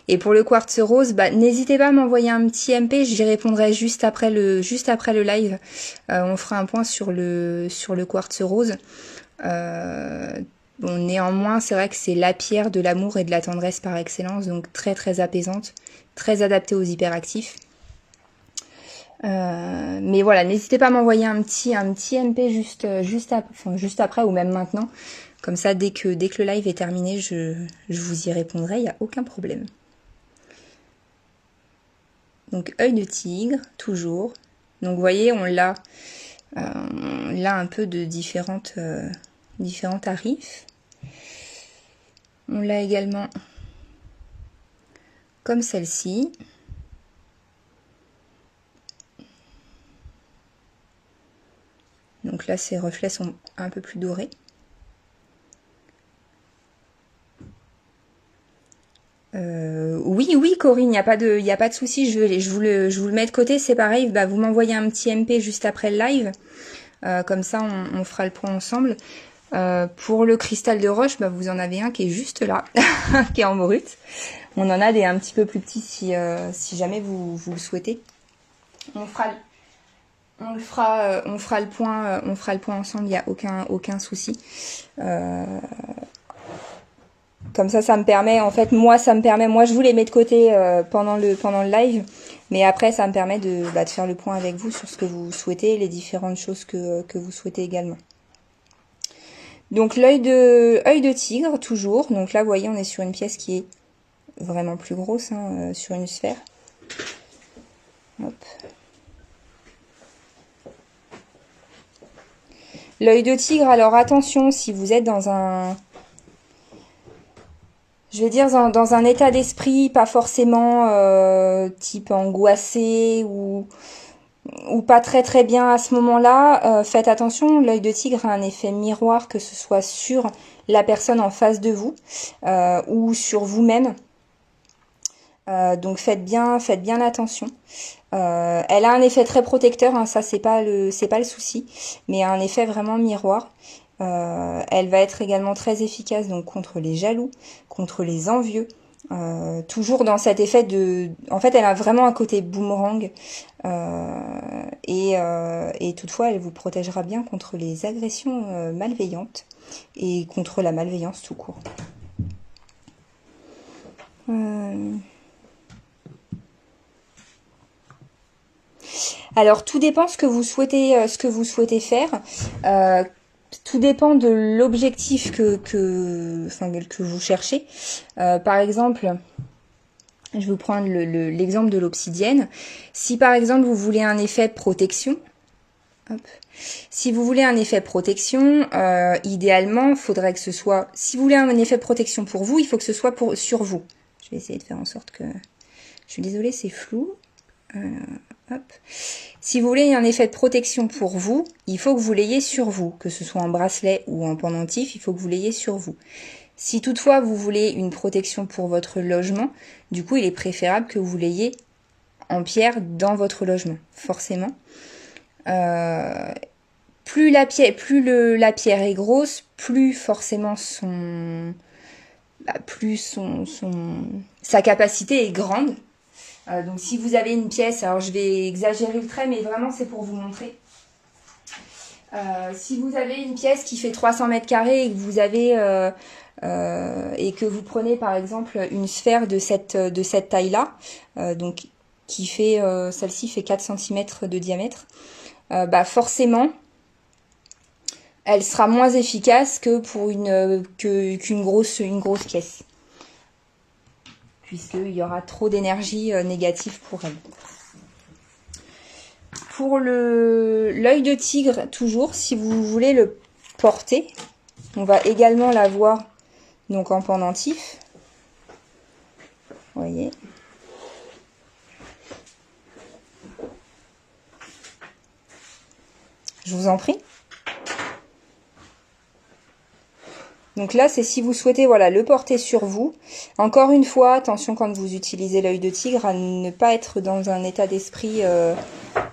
Et pour le quartz rose, n'hésitez pas à m'envoyer un petit MP, j'y répondrai juste après le live. On fera un point sur le quartz rose. Bon, néanmoins, c'est vrai que c'est la pierre de l'amour et de la tendresse par excellence, donc très très apaisante, très adaptée aux hyperactifs. Mais voilà, n'hésitez pas à m'envoyer un petit MP juste après ou même maintenant. Comme ça, dès que le live est terminé, je vous y répondrai, il n'y a aucun problème. Donc, œil de tigre, toujours. Donc, vous voyez, on l'a un peu de différents tarifs. On l'a également comme celle-ci. Donc là, ces reflets sont un peu plus dorés. Oui, Corinne, il n'y a pas de souci. Je vous le mets de côté. C'est pareil. Vous m'envoyez un petit MP juste après le live. Comme ça, on fera le point ensemble. Pour le cristal de roche, vous en avez un qui est juste là, qui est en brut. On en a des un petit peu plus petits si jamais vous le souhaitez. On fera le point ensemble, il n'y a aucun souci. Comme ça me permet, en fait, moi je vous les mets de côté pendant le live, mais après ça me permet de faire le point avec vous sur ce que vous souhaitez, les différentes choses que vous souhaitez également. Donc l'œil de tigre, toujours. Donc là, vous voyez, on est sur une pièce qui est vraiment plus grosse, hein, sur une sphère. Hop. L'œil de tigre, alors attention, si vous êtes dans un... Je vais dire dans un état d'esprit, pas forcément type angoissé ou pas très très bien à ce moment-là, faites attention, l'œil de tigre a un effet miroir, que ce soit sur la personne en face de vous ou sur vous-même. Donc faites bien attention. Elle a un effet très protecteur, hein, ça c'est pas le souci, mais un effet vraiment miroir. Elle va être également très efficace donc contre les jaloux, contre les envieux. Toujours dans cet effet de... En fait, elle a vraiment un côté boomerang. Et toutefois, elle vous protégera bien contre les agressions malveillantes et contre la malveillance tout court. Alors, tout dépend ce que vous souhaitez faire. Tout dépend de l'objectif que vous cherchez. Par exemple, je vais vous prendre l'exemple de l'obsidienne. Si par exemple vous voulez un effet protection, hop. Si vous voulez un effet protection, idéalement, il faudrait que ce soit... Si vous voulez un effet protection pour vous, il faut que ce soit sur vous. Je vais essayer de faire en sorte que... Je suis désolée, c'est flou. Hop. Si vous voulez un effet de protection pour vous, il faut que vous l'ayez sur vous, que ce soit en bracelet ou en pendentif, il faut que vous l'ayez sur vous. Si toutefois vous voulez une protection pour votre logement, du coup il est préférable que vous l'ayez en pierre dans votre logement, forcément. Plus la pierre est grosse, plus forcément sa capacité est grande. Donc si vous avez une pièce, alors je vais exagérer le trait, mais vraiment c'est pour vous montrer. Si vous avez une pièce qui fait 300 mètres carrés et que vous avez et que vous prenez par exemple une sphère de cette taille-là, donc qui fait celle-ci fait 4 cm de diamètre, bah forcément elle sera moins efficace que pour qu'une grosse pièce, puisqu'il y aura trop d'énergie négative pour elle. Pour l'œil de tigre, toujours, si vous voulez le porter, on va également l'avoir donc en pendentif. Vous voyez. Je vous en prie. Donc là, c'est si vous souhaitez voilà, le porter sur vous. Encore une fois, attention quand vous utilisez l'œil de tigre à ne pas être dans un état d'esprit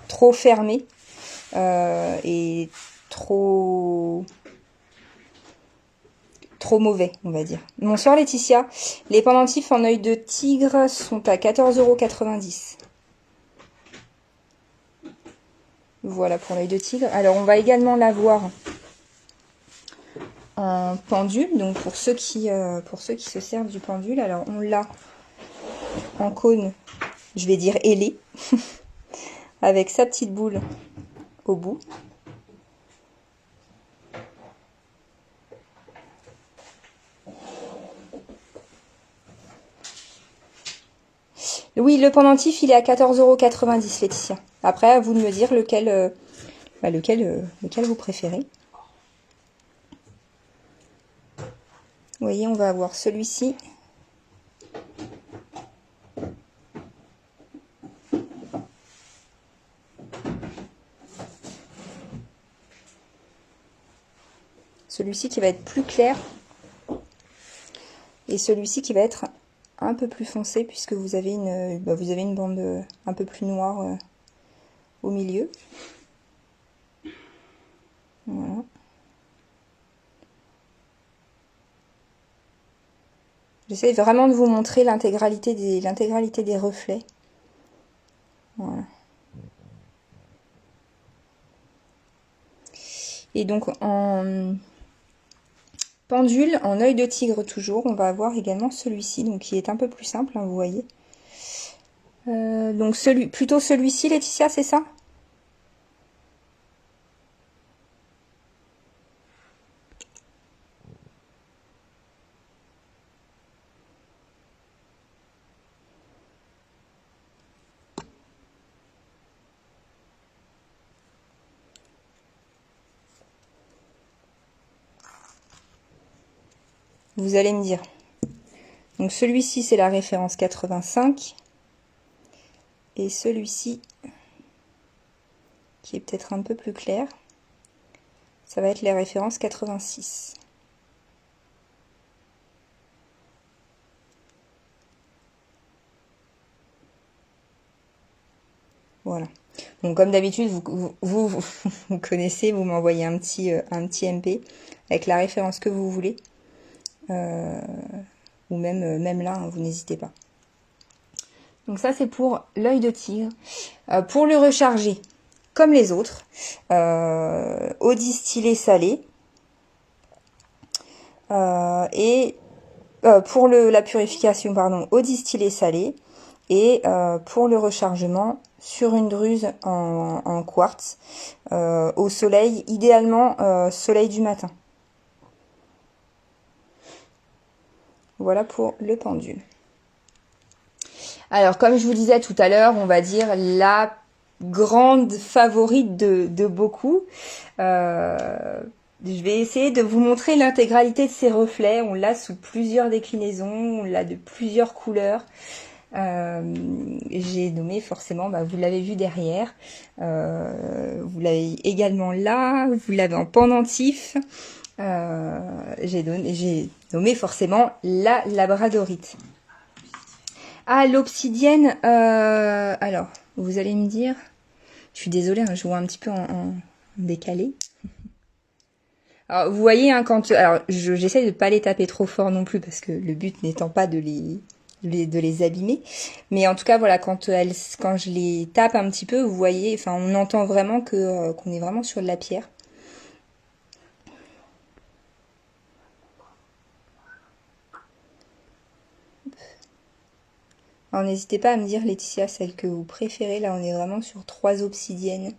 trop fermé et trop mauvais, on va dire. Bonsoir Laetitia. Les pendentifs en œil de tigre sont à 14,90 €. Voilà pour l'œil de tigre. Alors, on va également l'avoir en pendule. Donc, pour ceux qui se servent du pendule, alors on l'a en cône, je vais dire ailé, avec sa petite boule au bout. Oui, le pendentif, il est à 14,90 € Laetitia. Après, à vous de me dire lequel vous préférez. Vous voyez, on va avoir celui-ci. Celui-ci qui va être plus clair. Et celui-ci qui va être un peu plus foncé puisque vous avez une bande un peu plus noire au milieu. Voilà. J'essaie vraiment de vous montrer l'intégralité des reflets. Voilà. Et donc en pendule, en œil de tigre toujours, on va avoir également celui-ci, donc qui est un peu plus simple, hein, vous voyez. Donc plutôt celui-ci, Laetitia, c'est ça? Vous allez me dire. Donc celui-ci, c'est la référence 85. Et celui-ci, qui est peut-être un peu plus clair, ça va être la référence 86. Voilà. Donc comme d'habitude, vous connaissez, vous m'envoyez un petit MP avec la référence que vous voulez. Ou même là, hein, vous n'hésitez pas. Donc ça, c'est pour l'œil de tigre. Pour le recharger, comme les autres, eau distillée salée. Et pour la purification, pardon, eau distillée salée. Et pour le rechargement, sur une druse en quartz, au soleil, idéalement soleil du matin. Voilà pour le pendule. Alors, comme je vous disais tout à l'heure, on va dire la grande favorite de beaucoup. Je vais essayer de vous montrer l'intégralité de ces reflets. On l'a sous plusieurs déclinaisons, on l'a de plusieurs couleurs. J'ai nommé forcément, vous l'avez vu derrière. Vous l'avez également là, vous l'avez en pendentif. J'ai nommé forcément la labradorite. Ah, l'obsidienne, alors, vous allez me dire, je suis désolée, hein, je vois un petit peu en décalé. Alors, vous voyez, hein, alors, j'essaie de pas les taper trop fort non plus, parce que le but n'étant pas de les abîmer. Mais en tout cas, voilà, quand je les tape un petit peu, vous voyez, enfin, on entend vraiment qu'on est vraiment sur de la pierre. Alors n'hésitez pas à me dire, Laetitia, celle que vous préférez. Là, on est vraiment sur 3 obsidiennes.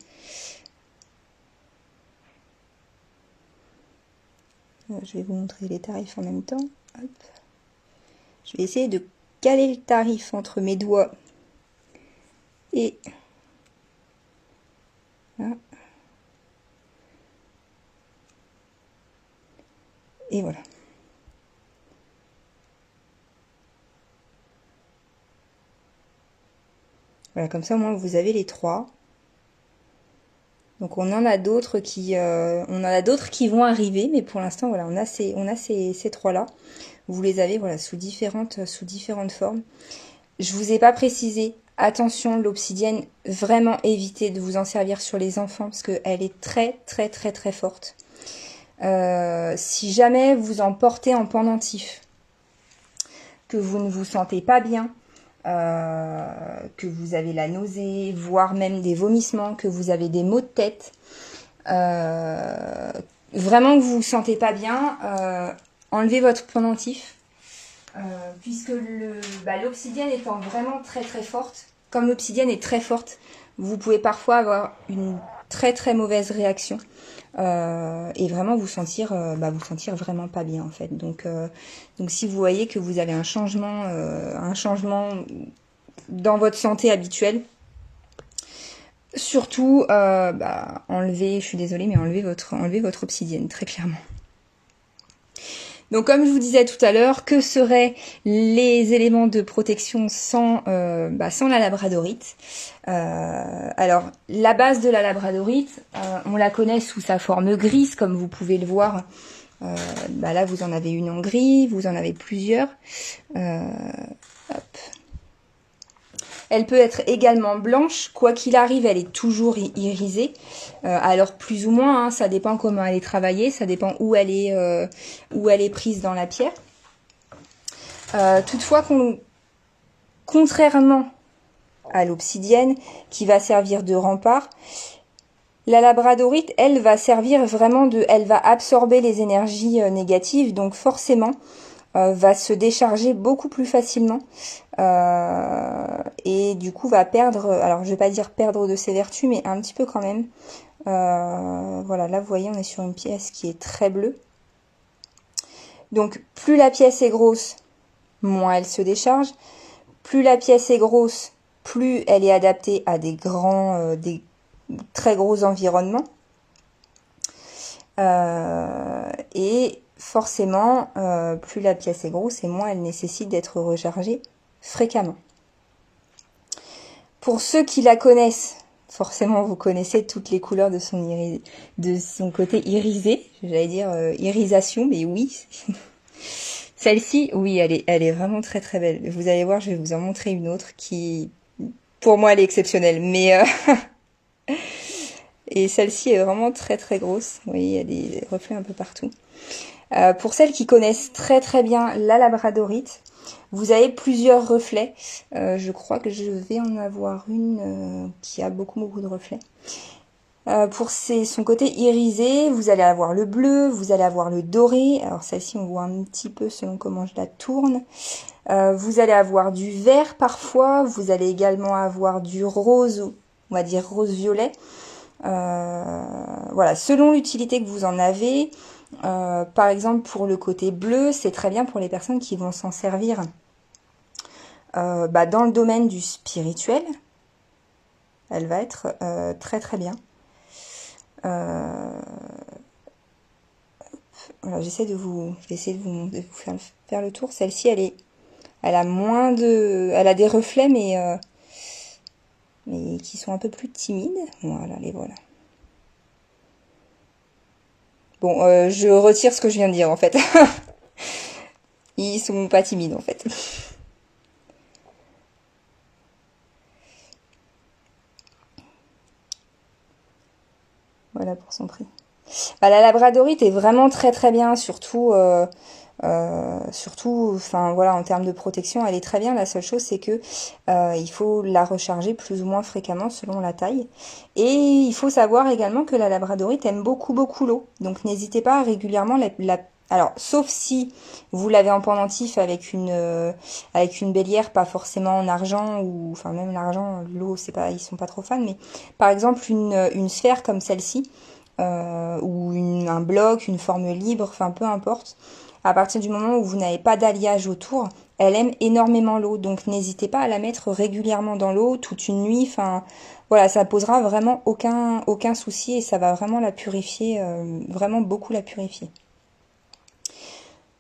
Je vais vous montrer les tarifs en même temps. Hop. Je vais essayer de caler le tarif entre mes doigts et... Là. Et voilà. Voilà, comme ça au moins vous avez les 3. Donc on en a d'autres qui vont arriver, mais pour l'instant voilà, on a ces 3-là. Vous les avez voilà sous différentes formes. Je vous ai pas précisé. Attention, l'obsidienne, vraiment évitez de vous en servir sur les enfants parce qu'elle est très très très très forte. Si jamais vous en portez en pendentif, que vous ne vous sentez pas bien, que vous avez la nausée, voire même des vomissements, que vous avez des maux de tête, vraiment que vous vous sentez pas bien, enlevez votre pendentif, puisque l'obsidienne étant vraiment très très forte, comme l'obsidienne est très forte, vous pouvez parfois avoir une très très mauvaise réaction et vraiment vous sentir vraiment pas bien en fait. Donc si vous voyez que vous avez un changement dans votre santé habituelle, surtout enlevez, je suis désolée, mais enlevez votre obsidienne très clairement. Donc comme je vous disais tout à l'heure, que seraient les éléments de protection sans la labradorite? Alors la base de la labradorite, on la connaît sous sa forme grise, comme vous pouvez le voir. Là vous en avez une en gris, vous en avez plusieurs. Hop. Elle peut être également blanche, quoi qu'il arrive, elle est toujours irisée. Alors plus ou moins, hein, ça dépend comment elle est travaillée, ça dépend où elle est prise dans la pierre. Toutefois, contrairement à l'obsidienne, qui va servir de rempart, la labradorite, elle va servir vraiment elle va absorber les énergies négatives, donc forcément, va se décharger beaucoup plus facilement et du coup va perdre, alors je vais pas dire perdre de ses vertus, mais un petit peu quand même. Voilà, là vous voyez on est sur une pièce qui est très bleue. Donc plus la pièce est grosse, moins elle se décharge. Plus la pièce est grosse, plus elle est adaptée à des très gros environnements. Et forcément, plus la pièce est grosse et moins elle nécessite d'être rechargée fréquemment. Pour ceux qui la connaissent, forcément vous connaissez toutes les couleurs de son côté irisé, j'allais dire irisation, mais oui. Celle-ci, oui, elle est vraiment très très belle. Vous allez voir, je vais vous en montrer une autre qui, pour moi, elle est exceptionnelle, mais et celle-ci est vraiment très très grosse. Vous voyez, il y a des reflets un peu partout. Pour celles qui connaissent très très bien la labradorite, vous avez plusieurs reflets. Je crois que je vais en avoir une qui a beaucoup de reflets. Pour son côté irisé, vous allez avoir le bleu, vous allez avoir le doré. Alors celle-ci, on voit un petit peu selon comment je la tourne. Vous allez avoir du vert parfois. Vous allez également avoir du rose, on va dire rose-violet. Voilà, selon l'utilité que vous en avez. Par exemple, pour le côté bleu, c'est très bien pour les personnes qui vont s'en servir dans le domaine du spirituel. Elle va être très très bien. Voilà, je vais essayer de vous faire le tour. Celle-ci, elle a des reflets, mais qui sont un peu plus timides. Voilà, les voilà. Bon, je retire ce que je viens de dire en fait. Ils sont pas timides en fait. Voilà pour son prix. La labradorite est vraiment très très bien, surtout, enfin voilà, en termes de protection, elle est très bien. La seule chose, c'est que il faut la recharger plus ou moins fréquemment selon la taille. Et il faut savoir également que la labradorite aime beaucoup l'eau. Donc n'hésitez pas à régulièrement Alors, sauf si vous l'avez en pendentif avec une bélière, pas forcément en argent, ou enfin même l'argent, l'eau, c'est pas, ils sont pas trop fans, mais par exemple une sphère comme celle-ci, ou un bloc, une forme libre, enfin peu importe. À partir du moment où vous n'avez pas d'alliage autour, elle aime énormément l'eau, donc n'hésitez pas à la mettre régulièrement dans l'eau, toute une nuit, enfin voilà, ça posera vraiment aucun souci et ça va vraiment la purifier, vraiment beaucoup la purifier.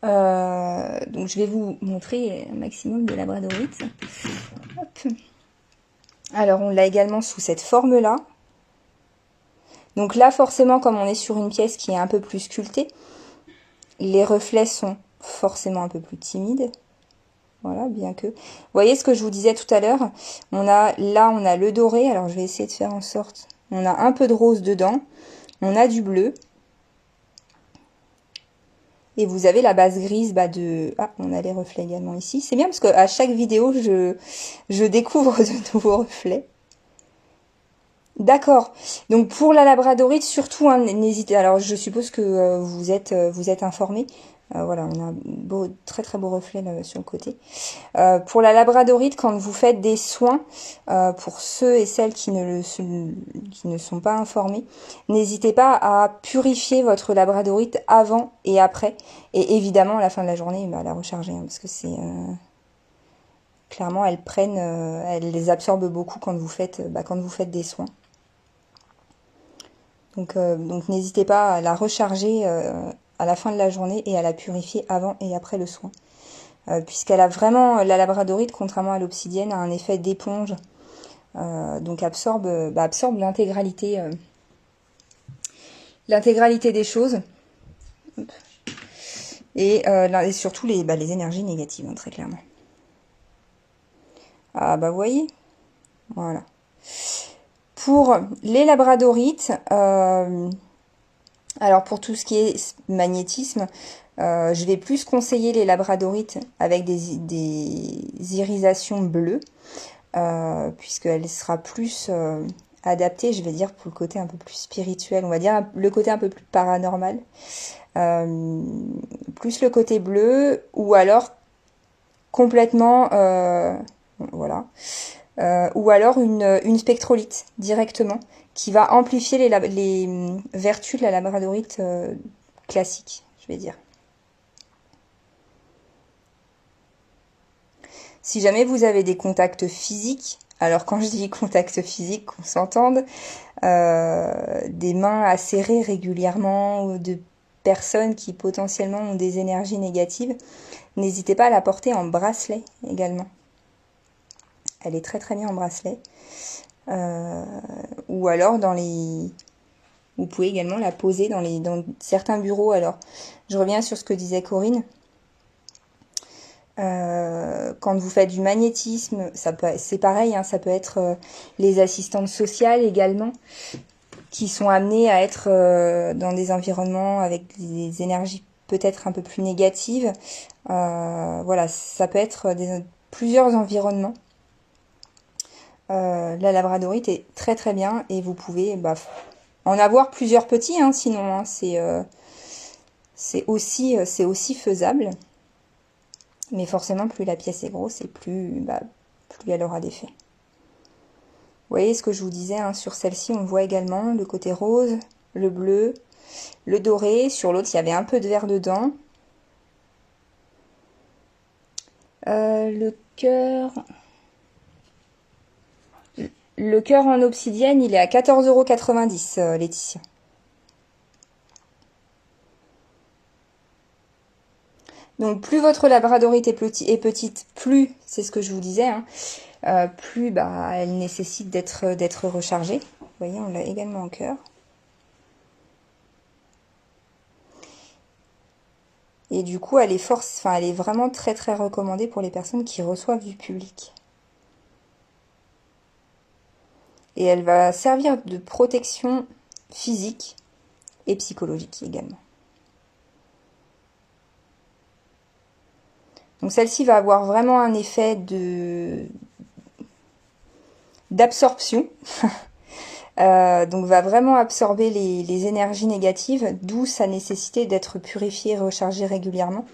Donc je vais vous montrer un maximum de labradorite. Hop. Alors on l'a également sous cette forme-là. Donc là forcément comme on est sur une pièce qui est un peu plus sculptée, les reflets sont forcément un peu plus timides. Voilà, bien que... Vous voyez ce que je vous disais tout à l'heure? On a le doré. Alors je vais essayer de faire en sorte. On a un peu de rose dedans. On a du bleu. Et vous avez la base grise de... Ah, on a les reflets également ici. C'est bien parce qu'à chaque vidéo, je découvre de nouveaux reflets. D'accord. Donc pour la labradorite, surtout, hein, n'hésitez. Alors je suppose que vous êtes informé. Voilà, on a un très très beau reflet là, sur le côté. Pour la labradorite, quand vous faites des soins, pour ceux et celles qui ne sont pas informés, n'hésitez pas à purifier votre labradorite avant et après. Et évidemment, à la fin de la journée, la recharger, hein, parce que c'est... clairement, elles les absorbent beaucoup quand vous faites des soins. Donc n'hésitez pas à la recharger à la fin de la journée et à la purifier avant et après le soin. Puisqu'elle a vraiment, la labradorite, contrairement à l'obsidienne, a un effet d'éponge. Donc absorbe l'intégralité des choses. Et surtout les énergies négatives, hein, très clairement. Ah bah vous voyez, voilà. Pour les labradorites, alors pour tout ce qui est magnétisme, je vais plus conseiller les labradorites avec des irisations bleues, puisqu'elle sera plus adaptée, je vais dire, pour le côté un peu plus spirituel, on va dire le côté un peu plus paranormal. Plus le côté bleu, ou alors complètement, voilà. Ou alors une spectrolite directement qui va amplifier les vertus de la labradorite classique, je vais dire. Si jamais vous avez des contacts physiques, alors quand je dis contacts physiques, qu'on s'entende, des mains à serrer régulièrement ou de personnes qui potentiellement ont des énergies négatives, n'hésitez pas à la porter en bracelet également. Elle est très très bien en bracelet. Ou alors vous pouvez également la poser dans certains bureaux. Alors, je reviens sur ce que disait Corinne. Quand vous faites du magnétisme, c'est pareil, hein, ça peut être les assistantes sociales également, qui sont amenées à être dans des environnements avec des énergies peut-être un peu plus négatives. Voilà, ça peut être plusieurs environnements. La labradorite est très très bien et vous pouvez en avoir plusieurs petits, hein, sinon hein, c'est aussi faisable. Mais forcément, plus la pièce est grosse et plus elle aura d'effet. Vous voyez ce que je vous disais, hein, sur celle-ci, on voit également le côté rose, le bleu, le doré. Sur l'autre, il y avait un peu de vert dedans. Le cœur... Le cœur en obsidienne, il est à 14,90 €, Laetitia. Donc plus votre labradorite est petite, plus, c'est ce que je vous disais, hein, plus elle nécessite d'être rechargée. Vous voyez, on l'a également en cœur. Et du coup, elle est vraiment très très recommandée pour les personnes qui reçoivent du public. Et elle va servir de protection physique et psychologique également. Donc celle-ci va avoir vraiment un effet d'absorption. Donc va vraiment absorber les énergies négatives, d'où sa nécessité d'être purifiée et rechargée régulièrement,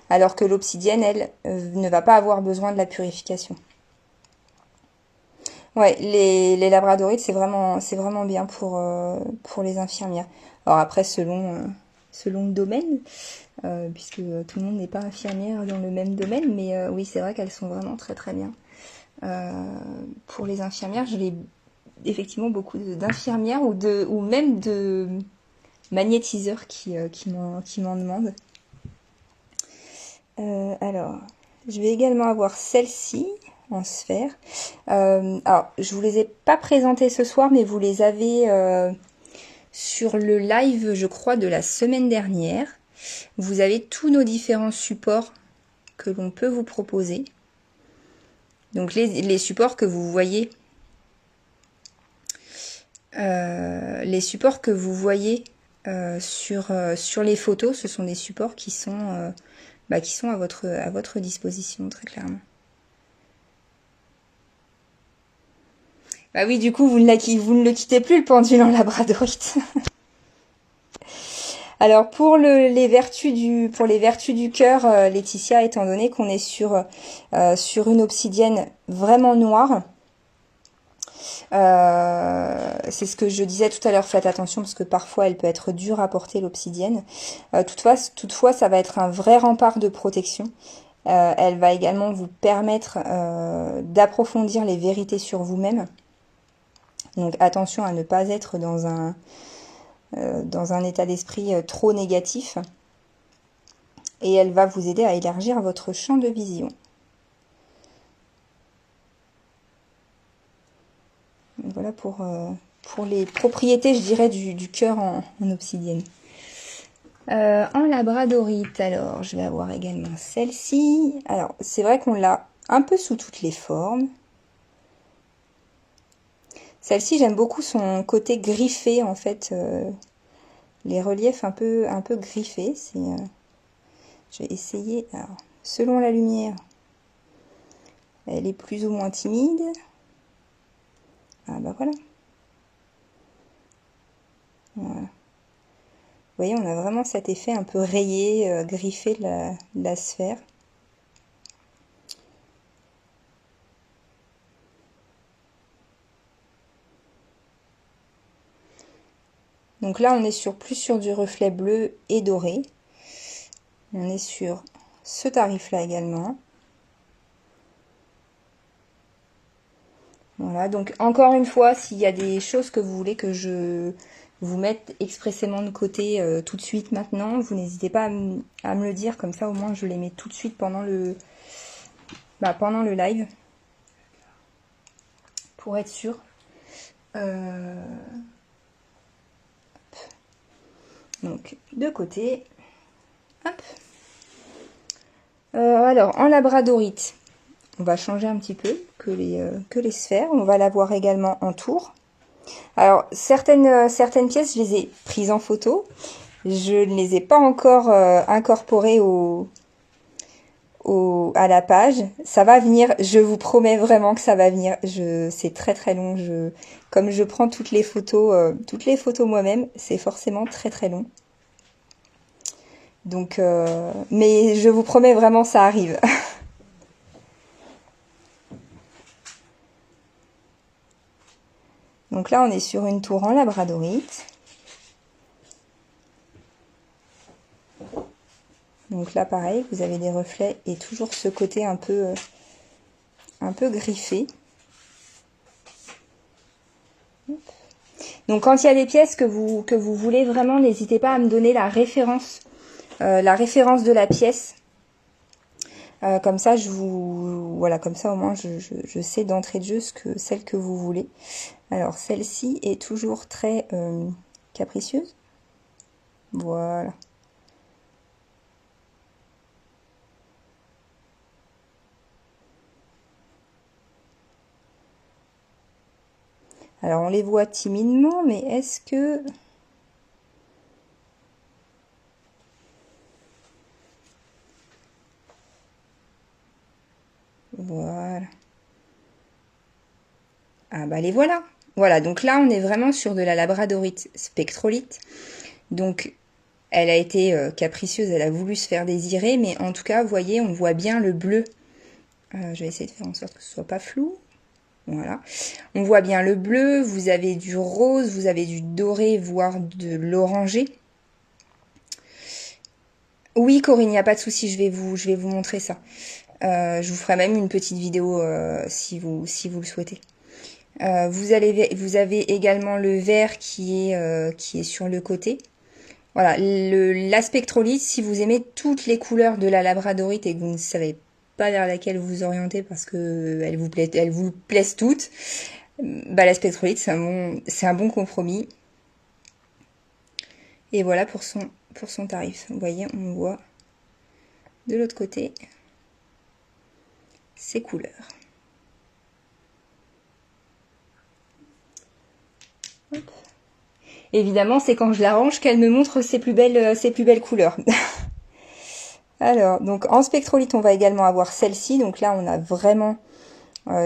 alors que l'obsidienne, elle, ne va pas avoir besoin de la purification. Ouais, les labradorites, c'est vraiment bien pour les infirmières. Alors après, selon le domaine, puisque tout le monde n'est pas infirmière dans le même domaine, mais oui, c'est vrai qu'elles sont vraiment très très bien. Pour les infirmières, je l'ai effectivement beaucoup d'infirmières ou même de magnétiseurs qui m'en demandent. Alors, je vais également avoir celle-ci en sphère. Alors, je vous les ai pas présentées ce soir, mais vous les avez sur le live, je crois, de la semaine dernière. Vous avez tous nos différents supports que l'on peut vous proposer. Donc les supports que vous voyez, les supports que vous voyez sur les photos, ce sont des supports qui sont à votre disposition, très clairement. Bah oui, du coup, vous ne le quittez plus, le pendule en labradorite. Alors pour les vertus du cœur, Laetitia, étant donné qu'on est sur une obsidienne vraiment noire, c'est ce que je disais tout à l'heure, faites attention parce que parfois elle peut être dure à porter, l'obsidienne. Toutefois, ça va être un vrai rempart de protection. Elle va également vous permettre d'approfondir les vérités sur vous-même. Donc attention à ne pas être dans un état d'esprit trop négatif. Et elle va vous aider à élargir votre champ de vision. Voilà pour les propriétés, je dirais, du cœur en obsidienne. En labradorite, alors, je vais avoir également celle-ci. Alors, c'est vrai qu'on l'a un peu sous toutes les formes. Celle-ci, j'aime beaucoup son côté griffé, en fait. Les reliefs un peu griffés. Je vais essayer. Alors, selon la lumière, elle est plus ou moins timide. Ah bah voilà. Voilà. Vous voyez, on a vraiment cet effet un peu rayé, griffé de la sphère. Donc là, on est plus sur du reflet bleu et doré. On est sur ce tarif-là également. Voilà, donc encore une fois, s'il y a des choses que vous voulez que je vous mette expressément de côté tout de suite maintenant, vous n'hésitez pas à me le dire, comme ça au moins je les mets tout de suite pendant le live, pour être sûr. Donc de côté. Hop. Alors en labradorite, on va changer un petit peu que les sphères. On va l'avoir également en tour. Alors certaines pièces, je les ai prises en photo. Je ne les ai pas encore incorporées à la page. Ça va venir, je vous promets vraiment que ça va venir. C'est très très long. Comme je prends toutes les photos moi-même, c'est forcément très très long. Donc, mais je vous promets vraiment, ça arrive. Donc là, on est sur une tour en labradorite. Donc là, pareil, vous avez des reflets et toujours ce côté un peu griffé. Donc quand il y a des pièces que vous voulez vraiment, n'hésitez pas à me donner la référence de la pièce. Comme ça, comme ça au moins je sais d'entrée de jeu celle que vous voulez. Alors celle-ci est toujours très capricieuse. Voilà. Alors on les voit timidement, mais est-ce que... Voilà. Ah bah les voilà. Voilà, donc là, on est vraiment sur de la labradorite spectrolite. Donc, elle a été capricieuse, elle a voulu se faire désirer, mais en tout cas, vous voyez, on voit bien le bleu. Je vais essayer de faire en sorte que ce soit pas flou. Voilà. On voit bien le bleu, vous avez du rose, vous avez du doré, voire de l'orangé. Oui, Corinne, il n'y a pas de souci, je vais vous montrer ça. Je vous ferai même une petite vidéo si vous le souhaitez. Vous avez également le vert qui est sur le côté. Voilà, la spectrolite, si vous aimez toutes les couleurs de la labradorite et que vous ne savez pas vers laquelle vous orienter parce que elles vous plaisent toutes, bah la spectrolite c'est un bon compromis. Et voilà pour son tarif. Vous voyez, on voit de l'autre côté ces couleurs. Hop. Évidemment, c'est quand je l'arrange qu'elle me montre ses plus belles couleurs. Alors, donc en spectrolite, on va également avoir celle-ci. Donc là, on a vraiment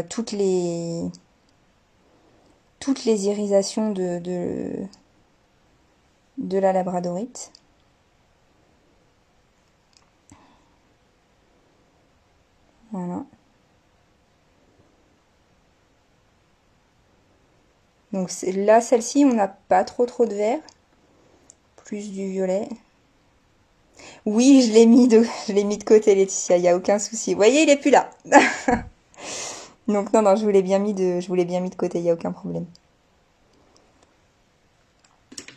toutes les irisations de la labradorite. Voilà. Donc là, celle-ci, on n'a pas trop de vert. Plus du violet. Oui, je l'ai mis de côté, Laetitia, il n'y a aucun souci. Vous voyez, il est plus là. Donc non, je vous l'ai bien mis de côté, il n'y a aucun problème.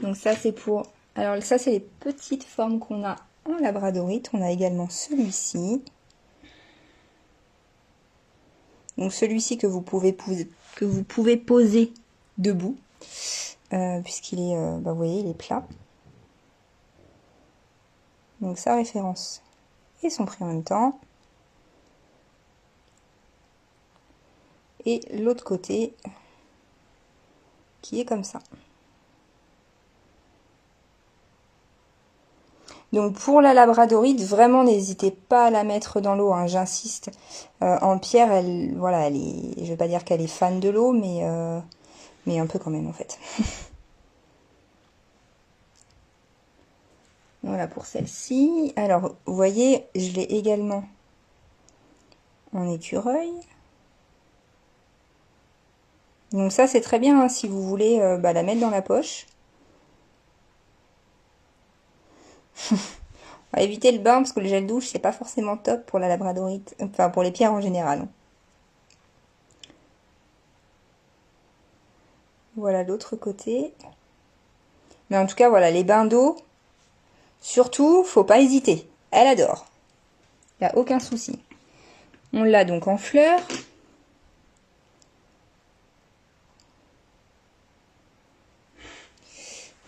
Donc ça, c'est pour... Alors ça, c'est les petites formes qu'on a en labradorite. On a également celui-ci. Donc celui-ci que vous pouvez poser debout. Puisqu'il est, vous voyez, il est plat. Donc sa référence et son prix en même temps. Et l'autre côté qui est comme ça. Donc pour la labradorite, vraiment n'hésitez pas à la mettre dans l'eau, hein, j'insiste. En pierre, elle est, je vais pas dire qu'elle est fan de l'eau, mais un peu quand même en fait. Voilà pour celle-ci. Alors, vous voyez, je l'ai également en écureuil. Donc ça, c'est très bien hein, si vous voulez la mettre dans la poche. On va éviter le bain parce que le gel douche, c'est pas forcément top pour la labradorite. Enfin, pour les pierres en général. Voilà l'autre côté. Mais en tout cas, voilà, les bains d'eau, surtout, faut pas hésiter. Elle adore. Il n'y a aucun souci. On l'a donc en fleurs.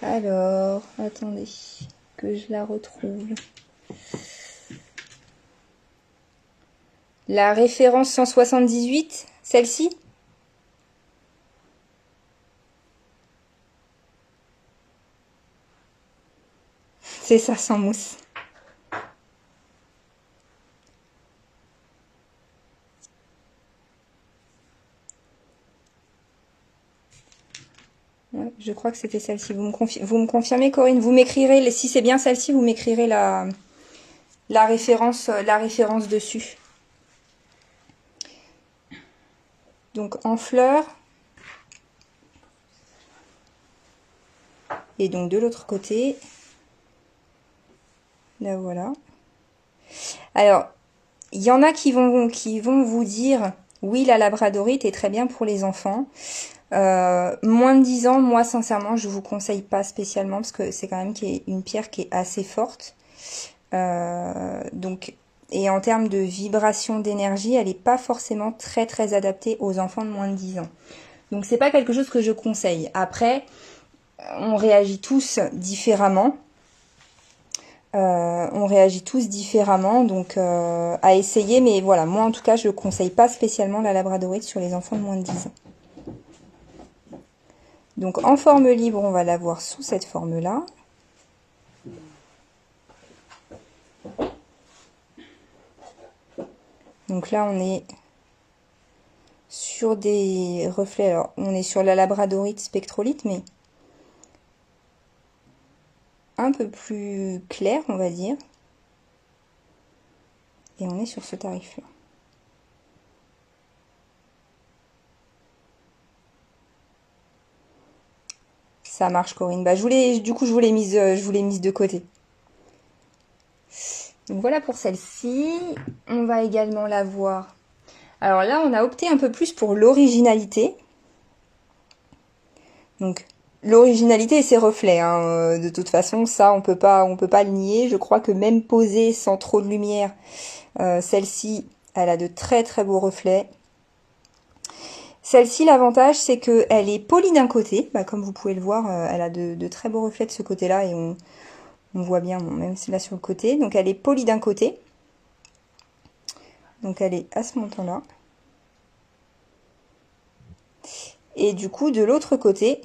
Alors, attendez, que je la retrouve. La référence 178, celle-ci? C'est ça, sans mousse. Ouais, je crois que c'était celle-ci. Vous me confirmez, Corinne? Vous m'écrirez, si c'est bien celle-ci, vous m'écrirez la référence dessus. Donc en fleurs. Et donc de l'autre côté. Là voilà. Alors, il y en a qui vont vous dire, oui, la labradorite est très bien pour les enfants. Moins de 10 ans, moi sincèrement, je vous conseille pas spécialement parce que c'est quand même une pierre qui est assez forte. Donc, et en termes de vibration d'énergie, elle n'est pas forcément très adaptée aux enfants de moins de 10 ans. Donc c'est pas quelque chose que je conseille. Après, on réagit tous différemment. Donc à essayer, mais voilà, moi en tout cas je ne conseille pas spécialement la labradorite sur les enfants de moins de 10 ans. Donc en forme libre, on va l'avoir sous cette forme-là. Donc là on est sur des reflets. Alors, on est sur la labradorite spectrolite, mais un peu plus clair, on va dire. Et on est sur ce tarif-là. Ça marche, Corinne. Bah, du coup, je vous l'ai mise de côté. Donc voilà pour celle-ci. On va également la voir. Alors là, on a opté un peu plus pour l'originalité. Donc l'originalité et ses reflets. Hein. De toute façon, ça, on peut pas le nier. Je crois que même posée sans trop de lumière, celle-ci, elle a de très très beaux reflets. Celle-ci, l'avantage, c'est qu'elle est polie d'un côté. Bah, comme vous pouvez le voir, elle a de très beaux reflets de ce côté-là et on voit bien, bon, même là sur le côté. Donc elle est polie d'un côté. Donc elle est à ce montant-là. Et du coup, de l'autre côté,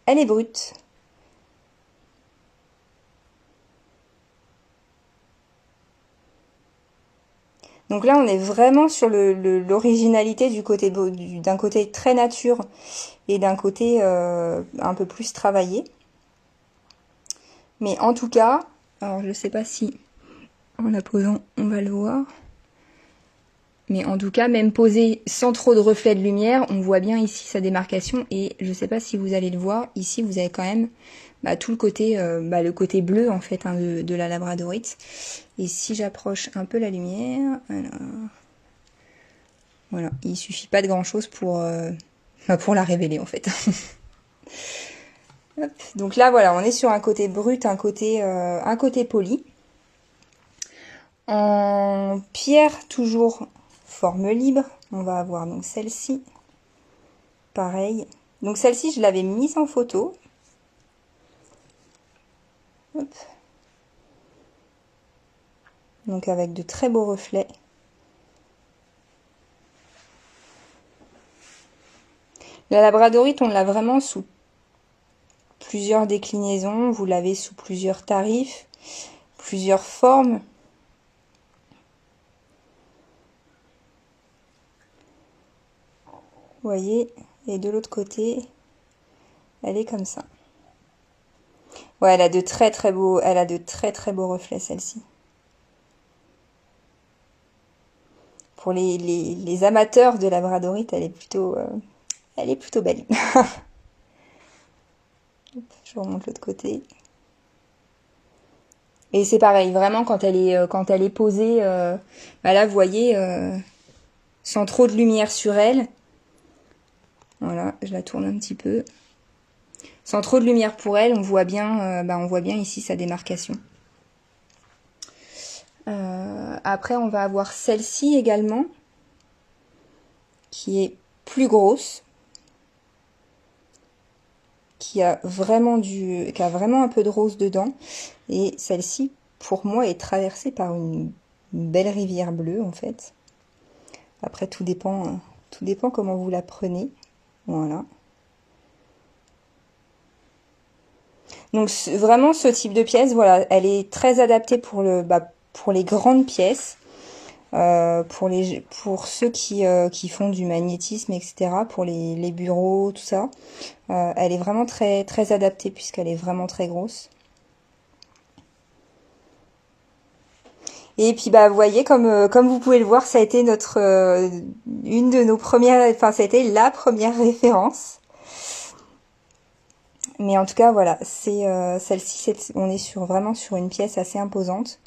elle est brute. Donc là, on est vraiment sur l'originalité du côté d'un côté très nature et d'un côté un peu plus travaillé. Mais en tout cas, alors je sais pas si en la posant, on va le voir. Mais en tout cas, même posé sans trop de reflets de lumière, on voit bien ici sa démarcation. Et je sais pas si vous allez le voir, ici vous avez quand même tout le côté bleu en fait de la labradorite. Et si j'approche un peu la lumière, alors, voilà, il suffit pas de grand chose pour la révéler en fait. Hop. Donc là voilà, on est sur un côté brut, un côté poli. En pierre toujours forme libre, on va avoir donc celle-ci, pareil. Donc celle-ci je l'avais mise en photo. Hop. Donc avec de très beaux reflets. La labradorite, on l'a vraiment sous plusieurs déclinaisons, vous l'avez sous plusieurs tarifs, plusieurs formes. Vous voyez, et de l'autre côté, elle est comme ça. Ouais, elle a de très très beaux reflets celle-ci. Pour les amateurs de labradorite, elle est plutôt belle. Je remonte l'autre côté. Et c'est pareil, vraiment quand elle est posée, là vous voyez, sans trop de lumière sur elle. Voilà, je la tourne un petit peu. Sans trop de lumière pour elle, on voit bien ici sa démarcation. Après, on va avoir celle-ci également, qui est plus grosse, qui a vraiment un peu de rose dedans. Et celle-ci, pour moi, est traversée par une belle rivière bleue, en fait. Après, tout dépend comment vous la prenez. Voilà. Donc vraiment ce type de pièce, voilà, elle est très adaptée pour les grandes pièces, pour ceux qui font du magnétisme, etc., pour les bureaux, tout ça. Elle est vraiment très très adaptée puisqu'elle est vraiment très grosse. Et puis vous voyez comme vous pouvez le voir, ça a été une de nos premières, enfin ça a été la première référence. Mais en tout cas, voilà, c'est celle-ci, on est vraiment sur une pièce assez imposante.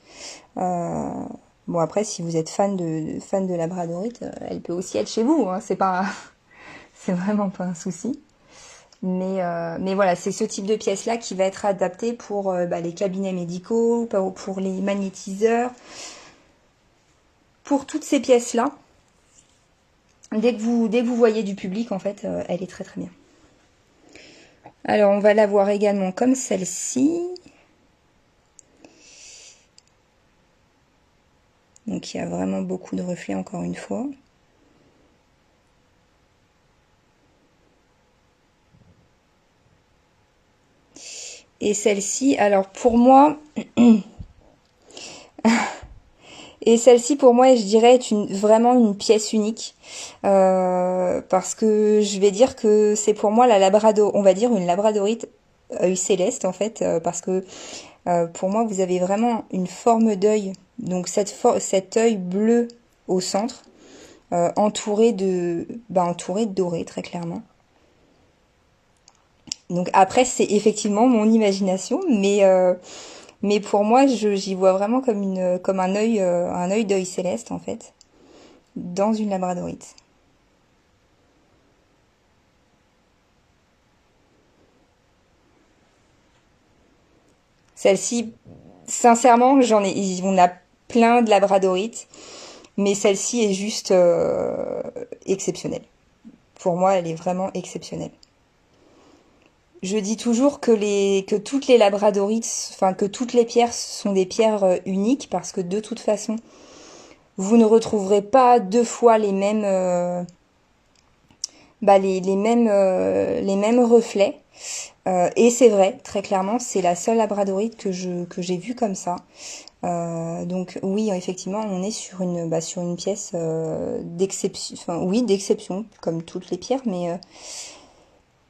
Bon après, si vous êtes fan de labradorite, elle peut aussi être chez vous. Hein, c'est vraiment pas un souci. Mais voilà, c'est ce type de pièce-là qui va être adapté pour les cabinets médicaux, pour les magnétiseurs, pour toutes ces pièces-là. Dès que vous voyez du public, en fait, elle est très très bien. Alors, on va la voir également comme celle-ci. Donc, il y a vraiment beaucoup de reflets, encore une fois. Et celle-ci, alors pour moi, Et celle-ci, pour moi, je dirais, est vraiment une pièce unique. Parce que je vais dire que c'est pour moi la labrador, on va dire une labradorite œil céleste, en fait. Parce que pour moi, vous avez vraiment une forme d'œil. Donc cet œil bleu au centre, entouré de doré, très clairement. Donc après, c'est effectivement mon imagination, mais pour moi, j'y vois vraiment comme un œil d'œil céleste, en fait, dans une labradorite. Celle-ci, sincèrement, on a plein de labradorites, mais celle-ci est juste exceptionnelle. Pour moi, elle est vraiment exceptionnelle. Je dis toujours que toutes les labradorites, enfin que toutes les pierres sont des pierres uniques parce que de toute façon, vous ne retrouverez pas deux fois les mêmes reflets. Et c'est vrai, très clairement, c'est la seule labradorite que j'ai vue comme ça. Donc oui, effectivement, on est sur une pièce d'exception, enfin oui, d'exception, comme toutes les pierres, mais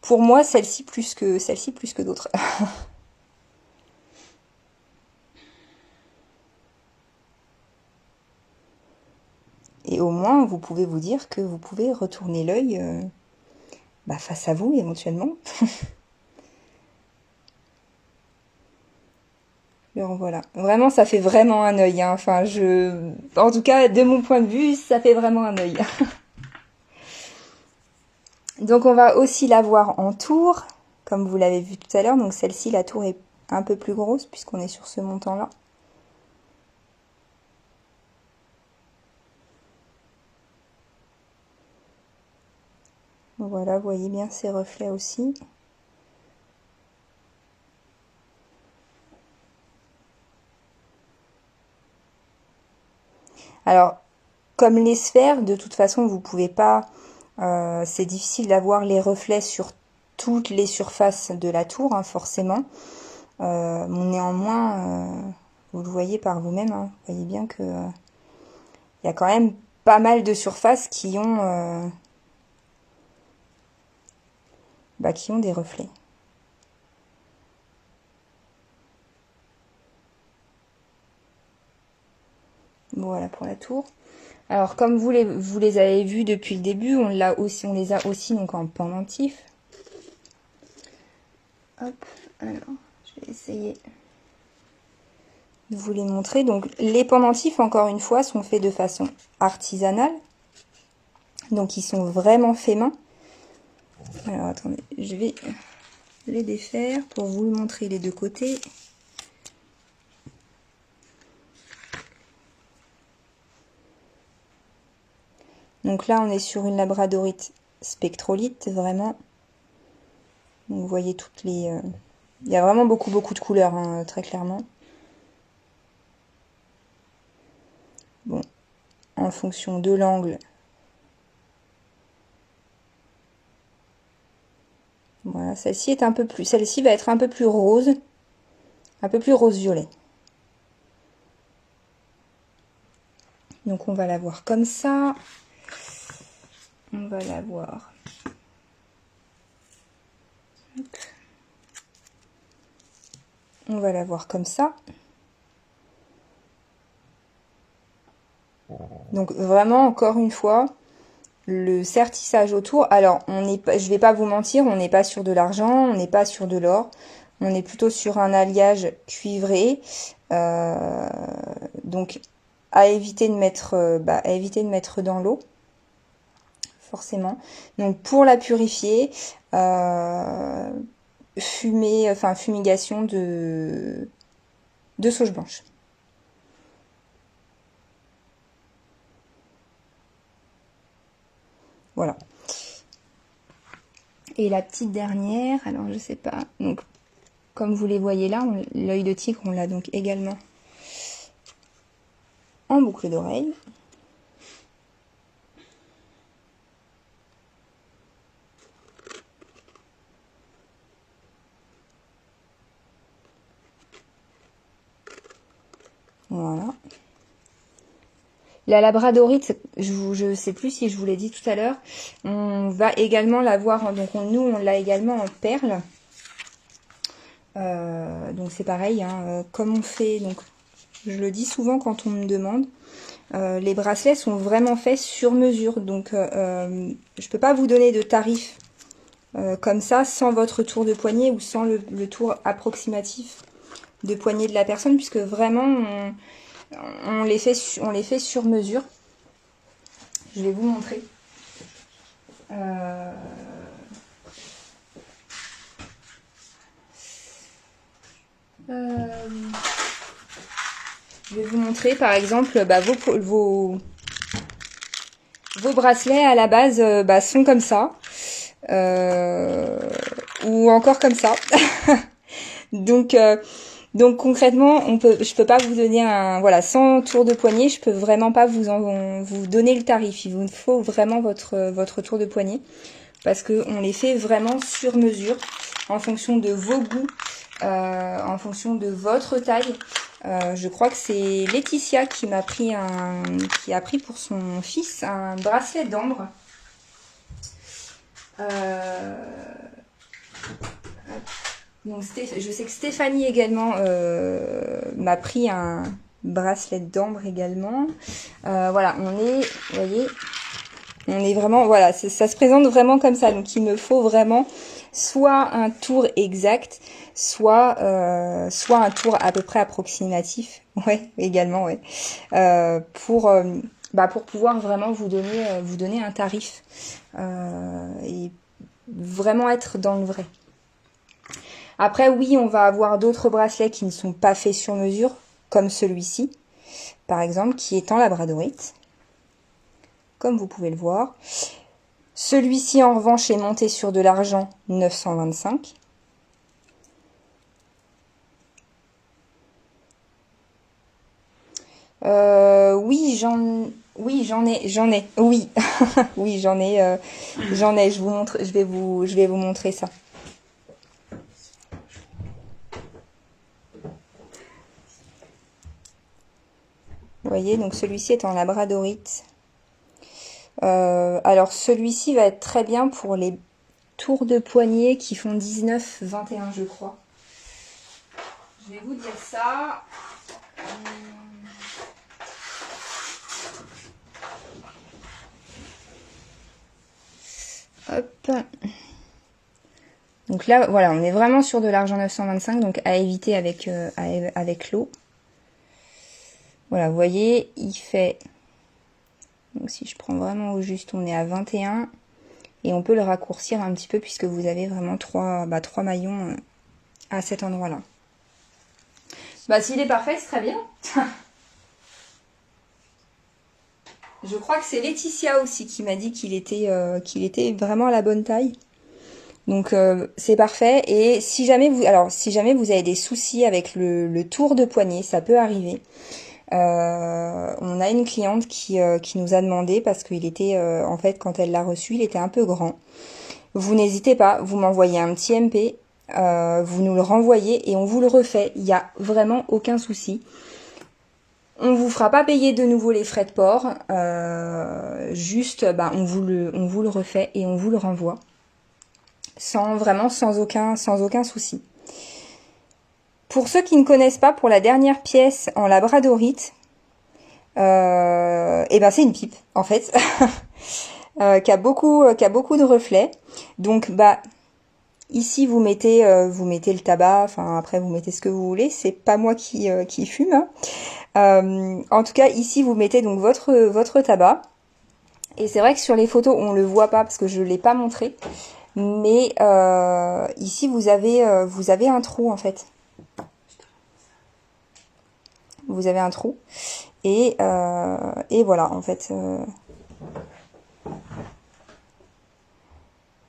pour moi, celle-ci plus que d'autres. Et au moins, vous pouvez vous dire que vous pouvez retourner l'œil face à vous éventuellement. Alors voilà, vraiment, ça fait vraiment un œil, hein. En tout cas, de mon point de vue, ça fait vraiment un œil. Donc on va aussi la voir en tour, comme vous l'avez vu tout à l'heure. Donc celle-ci, la tour est un peu plus grosse puisqu'on est sur ce montant-là. Voilà, vous voyez bien ces reflets aussi. Alors, comme les sphères, de toute façon, vous pouvez pas. C'est difficile d'avoir les reflets sur toutes les surfaces de la tour, hein, forcément. Néanmoins, vous le voyez par vous-même, hein, vous voyez bien que il y a quand même pas mal de surfaces qui ont des reflets. Voilà pour la tour. Alors comme vous les avez vus depuis le début, on les a aussi donc en pendentif. Hop, alors je vais essayer de vous les montrer. Donc les pendentifs, encore une fois, sont faits de façon artisanale. Donc ils sont vraiment faits main. Alors attendez, je vais les défaire pour vous le montrer les deux côtés. Donc là, on est sur une labradorite spectrolite, vraiment. Donc, vous voyez toutes les... Il y a vraiment beaucoup de couleurs, hein, très clairement. Bon, en fonction de l'angle. Voilà, celle-ci va être un peu plus rose violet. Donc on va la voir comme ça. On va la voir. Hop. On va la voir comme ça. Donc vraiment, encore une fois, le sertissage autour. Alors, je vais pas vous mentir, on n'est pas sur de l'argent, on n'est pas sur de l'or. On est plutôt sur un alliage cuivré. Donc, à éviter de mettre dans l'eau, forcément. Donc, pour la purifier, fumigation de sauge blanche. Voilà. Et la petite dernière, alors je sais pas. Donc, comme vous les voyez là, l'œil de tigre, on l'a donc également en boucle d'oreille. Voilà. La labradorite, je sais plus si je vous l'ai dit tout à l'heure, on va également l'avoir, donc nous on l'a également en perles. Donc c'est pareil, hein, comme on fait, donc je le dis souvent quand on me demande, les bracelets sont vraiment faits sur mesure, donc je peux pas vous donner de tarif comme ça sans votre tour de poignet ou sans le tour approximatif de poignet de la personne, puisque vraiment on les fait sur mesure. Je vais vous montrer. Je vais vous montrer par exemple vos bracelets à la base sont comme ça. Ou encore comme ça. Donc concrètement, je peux pas vous donner sans tour de poignet, je peux vraiment pas vous donner le tarif. Il vous faut vraiment votre tour de poignet parce que on les fait vraiment sur mesure en fonction de vos goûts, en fonction de votre taille. Je crois que c'est Laetitia qui a pris pour son fils un bracelet d'ambre. Donc je sais que Stéphanie également m'a pris un bracelet d'ambre également. Voilà, vous voyez, on est vraiment, voilà, ça se présente vraiment comme ça. Donc il me faut vraiment soit un tour exact, soit un tour à peu près approximatif. Ouais, également, ouais. Pour pouvoir vraiment vous donner un tarif et vraiment être dans le vrai. Après, oui, on va avoir d'autres bracelets qui ne sont pas faits sur mesure, comme celui-ci, par exemple, qui est en labradorite, comme vous pouvez le voir. Celui-ci, en revanche, est monté sur de l'argent 925. Oui, j'en ai, oui, oui, j'en ai, je vais vous montrer ça. Vous voyez, donc celui-ci est en labradorite. Alors celui-ci va être très bien pour les tours de poignet qui font 19, 21 je crois. Je vais vous dire ça. Hop. Donc là, voilà, on est vraiment sur de l'argent 925, donc à éviter avec l'eau. Voilà, vous voyez, il fait... Donc si je prends vraiment au juste, on est à 21. Et on peut le raccourcir un petit peu puisque vous avez vraiment trois maillons à cet endroit-là. S'il est parfait, c'est très bien. Je crois que c'est Laetitia aussi qui m'a dit qu'il était vraiment à la bonne taille. Donc c'est parfait. Et si jamais vous avez des soucis avec le tour de poignet, ça peut arriver. On a une cliente qui nous a demandé parce qu'il était en fait quand elle l'a reçu, il était un peu grand. Vous n'hésitez pas, vous m'envoyez un petit MP, vous nous le renvoyez et on vous le refait. Il n'y a vraiment aucun souci. On vous fera pas payer de nouveau les frais de port, juste on vous le refait et on vous le renvoie. Sans aucun souci. Pour ceux qui ne connaissent pas, pour la dernière pièce en labradorite, c'est une pipe en fait, qui a beaucoup de reflets. Donc ici vous mettez le tabac, enfin après vous mettez ce que vous voulez. C'est pas moi qui fume. En tout cas ici vous mettez donc votre tabac. Et c'est vrai que sur les photos on le voit pas parce que je l'ai pas montré. Mais ici vous avez un trou en fait. Vous avez un trou et voilà en fait.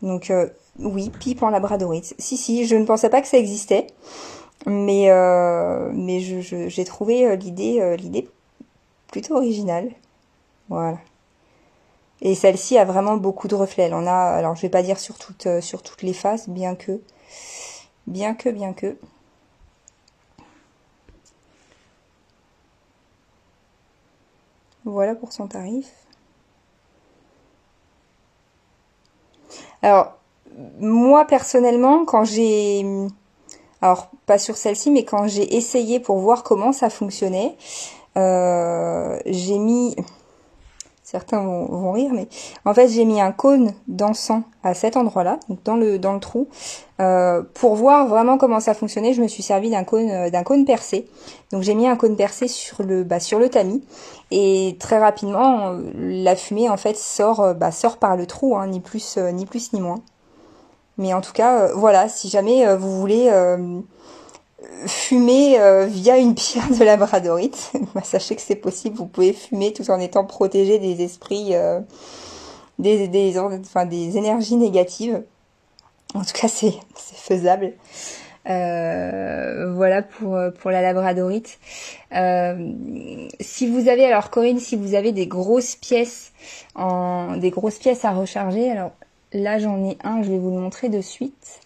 Donc oui, pipe en labradorite. Si, je ne pensais pas que ça existait, mais j'ai trouvé l'idée plutôt originale. Voilà. Et celle-ci a vraiment beaucoup de reflets. Elle en a, alors je vais pas dire sur toutes les faces, bien que. Voilà pour son tarif. Alors, moi personnellement, quand j'ai... Alors, pas sur celle-ci, mais quand j'ai essayé pour voir comment ça fonctionnait, j'ai mis... Certains vont rire, mais en fait j'ai mis un cône d'encens à cet endroit-là, donc dans le trou, pour voir vraiment comment ça fonctionnait. Je me suis servi d'un cône percé. Donc j'ai mis un cône percé sur le tamis, et très rapidement la fumée en fait sort par le trou, hein, ni plus ni moins. Mais en tout cas, voilà, si jamais vous voulez fumer via une pierre de labradorite, bah, sachez que c'est possible. Vous pouvez fumer tout en étant protégé des esprits, des énergies négatives. En tout cas, c'est faisable. Voilà pour la labradorite. Si vous avez, alors Corinne, si vous avez des grosses pièces à recharger, alors là j'en ai un, je vais vous le montrer de suite.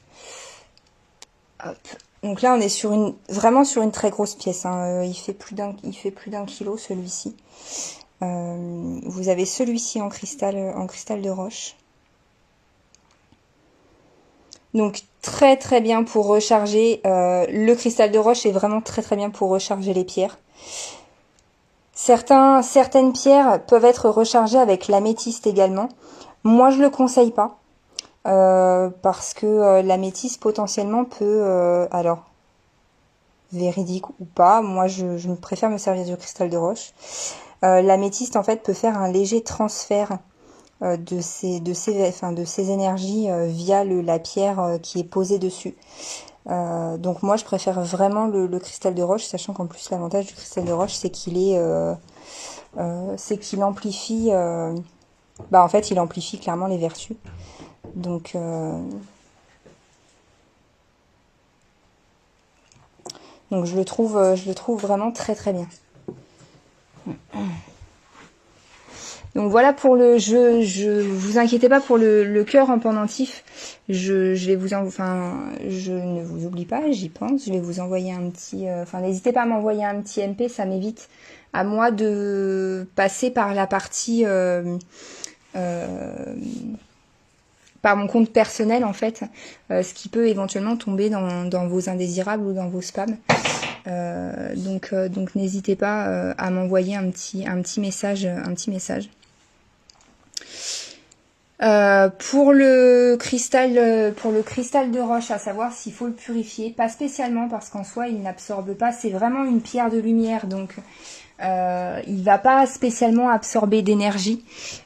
Hop. Donc là, on est vraiment sur une très grosse pièce, hein. Il fait plus d'un kilo, celui-ci. Vous avez celui-ci en cristal de roche. Donc très très bien pour recharger. Le cristal de roche est vraiment très très bien pour recharger les pierres. Certaines pierres peuvent être rechargées avec l'améthyste également. Moi, je le conseille pas. Parce que l'améthyste potentiellement peut, alors véridique ou pas, moi je préfère me servir du cristal de roche. L'améthyste en fait peut faire un léger transfert de ces énergies via la pierre qui est posée dessus. Donc moi je préfère vraiment le cristal de roche, sachant qu'en plus l'avantage du cristal de roche c'est qu'il amplifie, en fait il amplifie clairement les vertus. Donc je le trouve vraiment très très bien. Donc voilà pour le jeu. Je vous inquiétez pas pour le cœur en pendentif. Je vais je ne vous oublie pas, j'y pense. Je vais vous envoyer un petit. N'hésitez pas à m'envoyer un petit MP, ça m'évite à moi de passer par la partie. Par mon compte personnel en fait, ce qui peut éventuellement tomber dans vos indésirables ou dans vos spams. Donc n'hésitez pas à m'envoyer un petit message. Pour le cristal de roche, à savoir s'il faut le purifier, pas spécialement parce qu'en soi il n'absorbe pas. C'est vraiment une pierre de lumière, donc il va pas spécialement absorber d'énergie.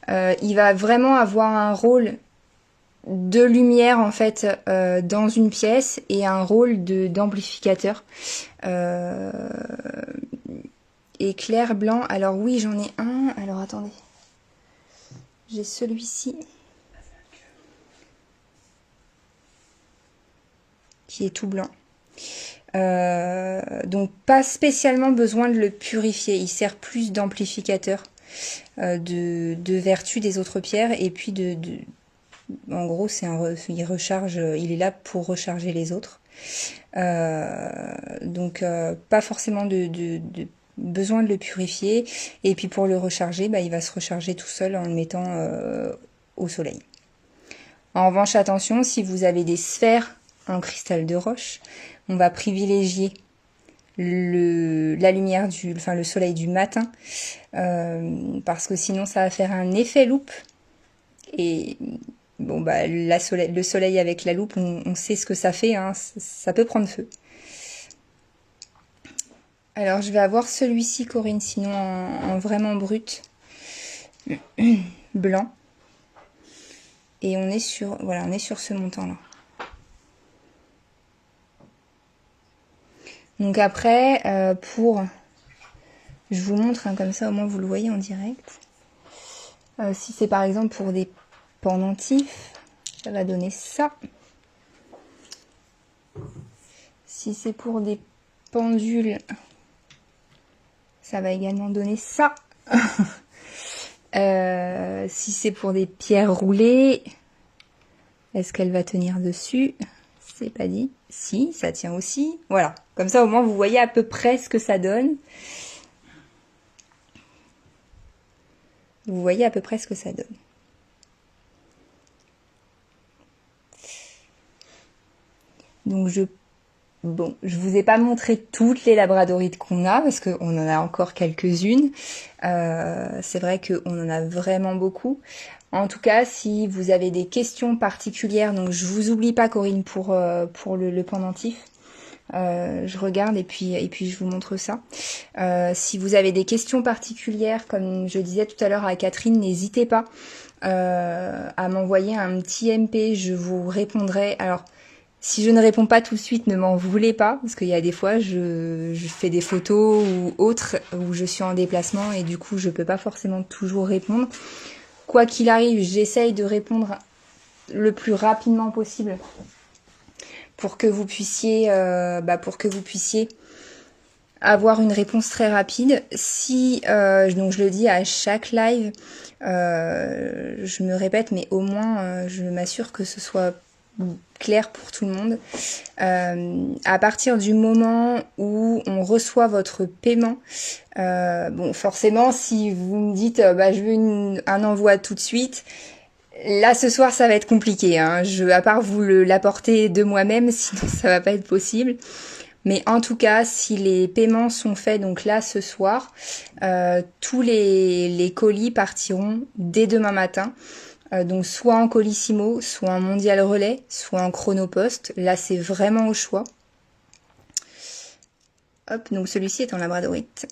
Il va vraiment avoir un rôle de lumière en fait dans une pièce et un rôle d'amplificateur. Éclair blanc, alors oui j'en ai un, alors attendez, j'ai celui-ci qui est tout blanc. Donc pas spécialement besoin de le purifier, il sert plus d'amplificateur de vertu des autres pierres, et puis en gros il recharge, il est là pour recharger les autres. Donc pas forcément de besoin de le purifier, et puis pour le recharger, il va se recharger tout seul en le mettant au soleil. En revanche, attention, si vous avez des sphères en cristal de roche, on va privilégier la lumière le soleil du matin, parce que sinon ça va faire un effet loupe, et bon le soleil avec la loupe, on sait ce que ça fait, hein, ça peut prendre feu. Alors je vais avoir celui-ci, Corinne, sinon en vraiment brut, blanc, et on est sur ce montant là. Donc après, je vous montre, hein, comme ça au moins vous le voyez en direct. Si c'est par exemple pour des pendentifs, ça va donner ça. Si c'est pour des pendules, ça va également donner ça. Si c'est pour des pierres roulées, est-ce qu'elle va tenir dessus? C'est pas dit. Si, ça tient aussi. Voilà. Comme ça, au moins, vous voyez à peu près ce que ça donne. Vous voyez à peu près ce que ça donne. Donc je vous ai pas montré toutes les labradorites qu'on a parce qu'on en a encore quelques-unes. C'est vrai qu'on en a vraiment beaucoup. En tout cas, si vous avez des questions particulières, donc je vous oublie pas Corinne pour le pendentif. Je regarde et puis je vous montre ça. Si vous avez des questions particulières, comme je disais tout à l'heure à Catherine, n'hésitez pas à m'envoyer un petit MP, je vous répondrai. Alors, si je ne réponds pas tout de suite, ne m'en voulez pas, parce qu'il y a des fois, je fais des photos ou autres, où je suis en déplacement et du coup, je peux pas forcément toujours répondre. Quoi qu'il arrive, j'essaye de répondre le plus rapidement possible pour que vous puissiez avoir une réponse très rapide. Si donc je le dis à chaque live, je me répète, mais au moins je m'assure que ce soit clair pour tout le monde. À partir du moment où on reçoit votre paiement, bon forcément si vous me dites je veux un envoi tout de suite, là ce soir ça va être compliqué, hein. À part vous l'apporter de moi-même, sinon ça va pas être possible. Mais en tout cas, si les paiements sont faits donc là ce soir, tous les colis partiront dès demain matin. Donc soit en Colissimo, soit en Mondial Relais, soit en Chronopost. Là c'est vraiment au choix. Hop, donc celui-ci est en labradorite.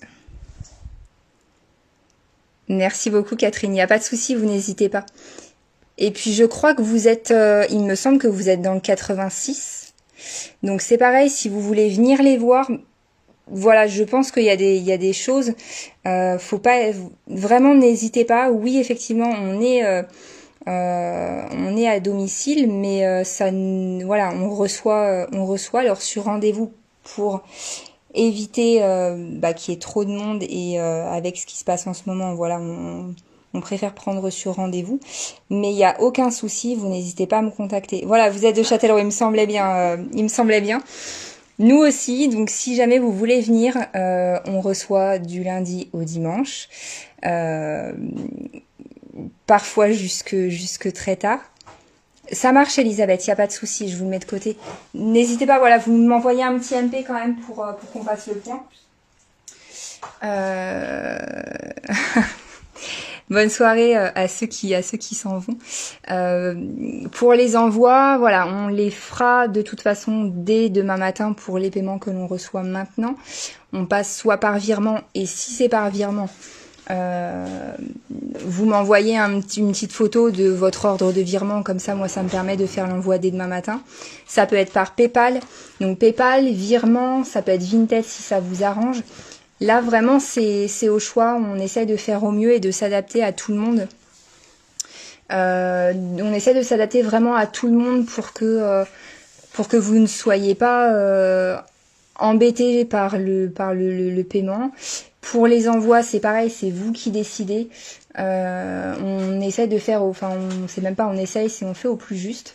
Merci beaucoup Catherine, il n'y a pas de souci, vous n'hésitez pas. Et puis je crois que vous êtes, il me semble que vous êtes dans le 86. Donc c'est pareil, si vous voulez venir les voir, voilà, je pense qu'il y a des choses, faut pas, vraiment n'hésitez pas. Oui, effectivement, on est à domicile, mais voilà, on reçoit alors sur rendez-vous pour éviter qu'il y ait trop de monde et avec ce qui se passe en ce moment, voilà, on préfère prendre sur rendez-vous, mais il n'y a aucun souci, vous n'hésitez pas à me contacter. Voilà, vous êtes de Châtellerault, il me semblait bien. Nous aussi, donc si jamais vous voulez venir, on reçoit du lundi au dimanche, parfois jusque très tard. Ça marche Elisabeth, il n'y a pas de souci, je vous le mets de côté. N'hésitez pas, voilà, vous m'envoyez un petit MP quand même pour qu'on passe le point. Bonne soirée à ceux qui s'en vont. Pour les envois, voilà, on les fera de toute façon dès demain matin pour les paiements que l'on reçoit maintenant. On passe soit par virement, et si c'est par virement, vous m'envoyez une petite photo de votre ordre de virement, comme ça moi ça me permet de faire l'envoi dès demain matin. Ça peut être par PayPal, donc PayPal, virement, ça peut être Vinted si ça vous arrange. Là, vraiment, c'est au choix. On essaie de faire au mieux et de s'adapter à tout le monde. On essaie de s'adapter vraiment à tout le monde pour que vous ne soyez pas embêtés par le paiement. Pour les envois, c'est pareil, c'est vous qui décidez. On essaie de faire, on essaye, si on fait au plus juste.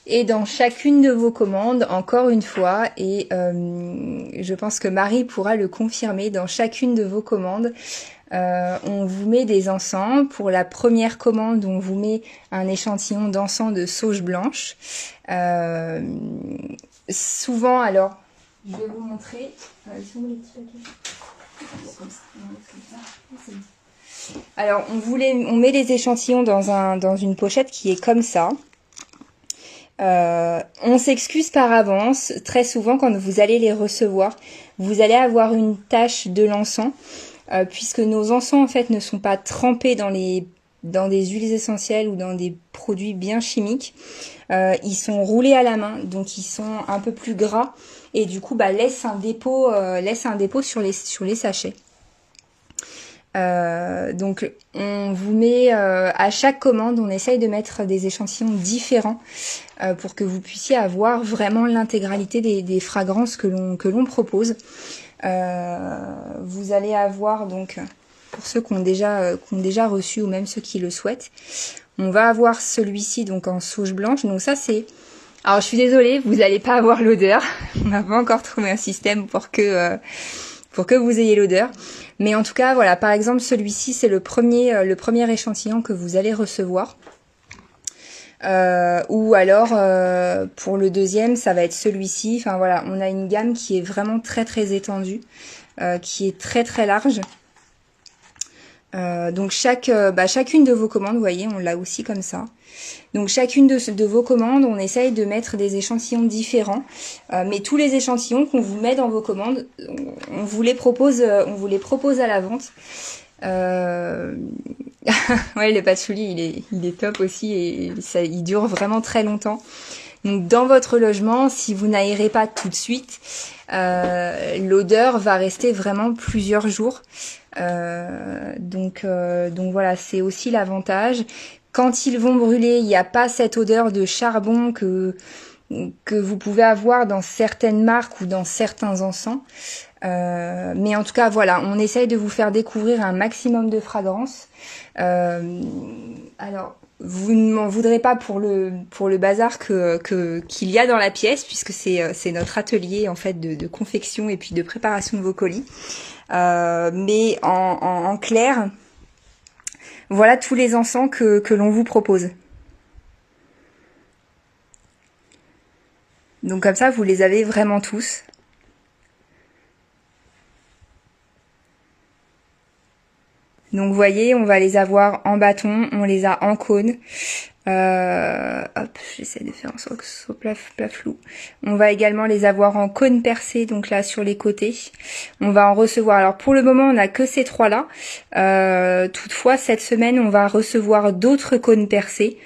Et dans chacune de vos commandes, encore une fois, et je pense que Marie pourra le confirmer, dans chacune de vos commandes, on vous met des encens. Pour la première commande, on vous met un échantillon d'encens de sauge blanche. Souvent, alors, je vais vous montrer. Alors, on met les échantillons dans une pochette qui est comme ça. On s'excuse par avance. Très souvent, quand vous allez les recevoir, vous allez avoir une tache de l'encens, puisque nos encens en fait ne sont pas trempés dans des huiles essentielles ou dans des produits bien chimiques. Ils sont roulés à la main, donc ils sont un peu plus gras et du coup laissent un dépôt sur les sachets. Donc on vous met à chaque commande, on essaye de mettre des échantillons différents pour que vous puissiez avoir vraiment l'intégralité des fragrances que l'on propose. Vous allez avoir donc, pour ceux qui ont déjà reçu ou même ceux qui le souhaitent, on va avoir celui-ci donc en sauge blanche. Donc ça c'est, alors je suis désolée, vous n'allez pas avoir l'odeur. On n'a pas encore trouvé un système pour que pour que vous ayez l'odeur. Mais en tout cas, voilà, par exemple, celui-ci, c'est le premier échantillon que vous allez recevoir. Ou alors, pour le deuxième, ça va être celui-ci. Enfin voilà, on a une gamme qui est vraiment très très étendue, qui est très très large. Donc chacune de vos commandes, vous voyez, on l'a aussi comme ça. Donc chacune de vos commandes, on essaye de mettre des échantillons différents, mais tous les échantillons qu'on vous met dans vos commandes, on vous les propose à la vente. Ouais, le patchouli, il est top aussi et il dure vraiment très longtemps. Donc dans votre logement, si vous n'aérez pas tout de suite, l'odeur va rester vraiment plusieurs jours. Donc voilà, c'est aussi l'avantage. Quand ils vont brûler, il n'y a pas cette odeur de charbon que vous pouvez avoir dans certaines marques ou dans certains encens. Mais en tout cas, voilà, on essaye de vous faire découvrir un maximum de fragrances. Alors, vous ne m'en voudrez pas pour le bazar qu'il y a dans la pièce, puisque c'est notre atelier en fait de confection et puis de préparation de vos colis. Mais en clair, voilà tous les encens que l'on vous propose. Donc comme ça, vous les avez vraiment tous. Donc vous voyez, on va les avoir en bâton, on les a en cône. Hop, j'essaie de faire en sorte que ce soit plat flou. On va également les avoir en cône percé, donc là sur les côtés. On va en recevoir, alors pour le moment on n'a que ces trois-là. Toutefois, cette semaine on va recevoir d'autres cônes percés.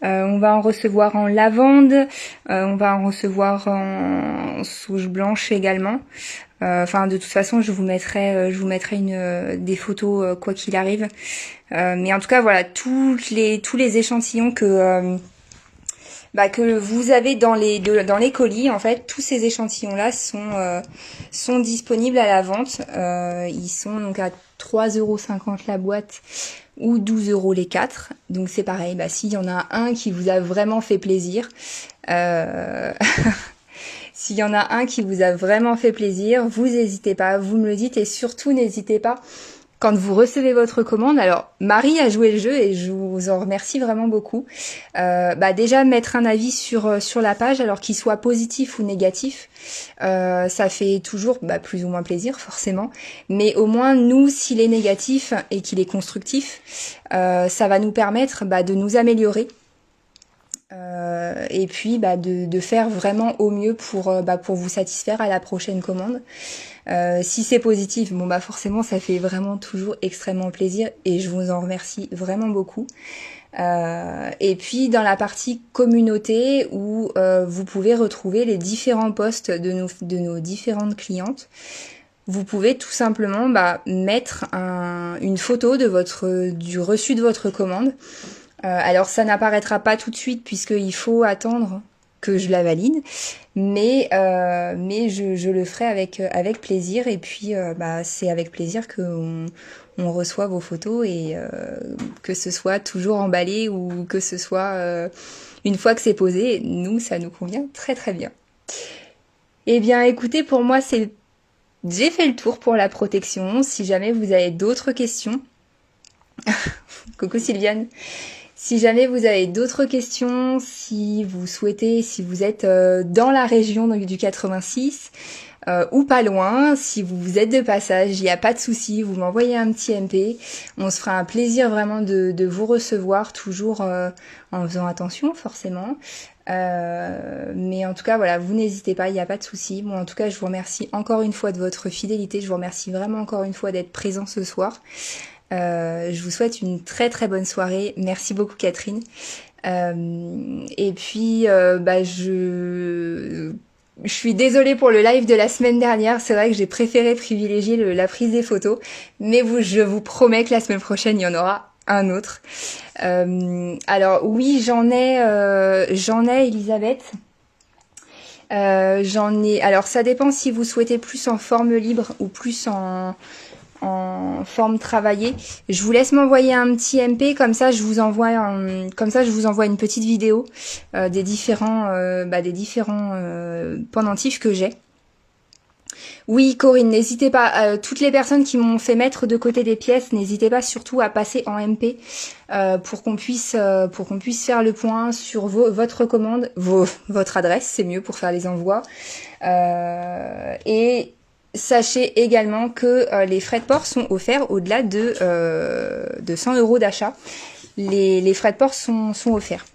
On va en recevoir en lavande, on va en recevoir en souche blanche également. Enfin, de toute façon, je vous mettrai des photos quoi qu'il arrive. Mais en tout cas, voilà, tous les échantillons que vous avez dans les colis, en fait, tous ces échantillons-là sont disponibles à la vente. Ils sont donc à 3,50 € la boîte ou 12 € les 4. Donc c'est pareil, s'il y en a un qui vous a vraiment fait plaisir, s'il y en a un qui vous a vraiment fait plaisir, vous n'hésitez pas, vous me le dites et surtout n'hésitez pas quand vous recevez votre commande. Alors Marie a joué le jeu et je vous en remercie vraiment beaucoup. Déjà mettre un avis sur la page, alors qu'il soit positif ou négatif, ça fait toujours plus ou moins plaisir forcément. Mais au moins nous, s'il est négatif et qu'il est constructif, ça va nous permettre de nous améliorer. Et puis de faire vraiment au mieux pour vous satisfaire à la prochaine commande. Si c'est positif, forcément ça fait vraiment toujours extrêmement plaisir et je vous en remercie vraiment beaucoup. Et puis dans la partie communauté où vous pouvez retrouver les différents posts de nos différentes clientes, vous pouvez tout simplement mettre une photo du reçu de votre commande. Alors ça n'apparaîtra pas tout de suite puisqu'il faut attendre que je la valide, mais je le ferai avec plaisir. Et puis c'est avec plaisir que on reçoit vos photos et que ce soit toujours emballé ou que ce soit une fois que c'est posé, nous ça nous convient très très bien. Eh bien écoutez, pour moi j'ai fait le tour pour la protection. Si jamais vous avez d'autres questions, coucou Sylviane. Si jamais vous avez d'autres questions, si vous êtes dans la région du 86 ou pas loin, si vous êtes de passage, il n'y a pas de souci, vous m'envoyez un petit MP. On se fera un plaisir vraiment de vous recevoir, toujours en faisant attention forcément. Mais en tout cas, voilà, vous n'hésitez pas, il n'y a pas de souci. Bon, en tout cas, je vous remercie encore une fois de votre fidélité. Je vous remercie vraiment encore une fois d'être présent ce soir. Je vous souhaite une très très bonne soirée. Merci beaucoup Catherine. Et puis je suis désolée pour le live de la semaine dernière. C'est vrai que j'ai préféré privilégier la prise des photos, mais je vous promets que la semaine prochaine il y en aura un autre. Alors oui, j'en ai Elisabeth. J'en ai. Alors ça dépend si vous souhaitez plus en forme libre ou plus en forme travaillée. Je vous laisse m'envoyer un petit MP, comme ça je vous envoie une petite vidéo des différents pendentifs que j'ai. Oui, Corinne, n'hésitez pas. Toutes les personnes qui m'ont fait mettre de côté des pièces, n'hésitez pas surtout à passer en MP pour qu'on puisse faire le point sur votre commande, votre adresse, c'est mieux pour faire les envois. Et sachez également que les frais de port sont offerts au-delà de 100 € d'achat. Les frais de port sont offerts.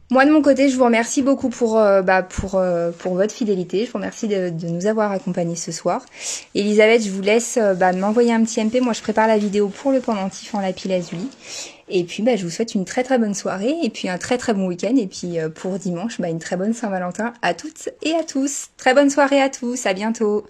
Moi de mon côté, je vous remercie beaucoup pour votre fidélité. Je vous remercie de nous avoir accompagnés ce soir. Elisabeth, je vous laisse m'envoyer un petit MP. Moi, je prépare la vidéo pour le pendentif en lapis lazuli. Et puis, je vous souhaite une très très bonne soirée et puis un très très bon week-end. Et puis pour dimanche, une très bonne Saint-Valentin à toutes et à tous. Très bonne soirée à tous. À bientôt.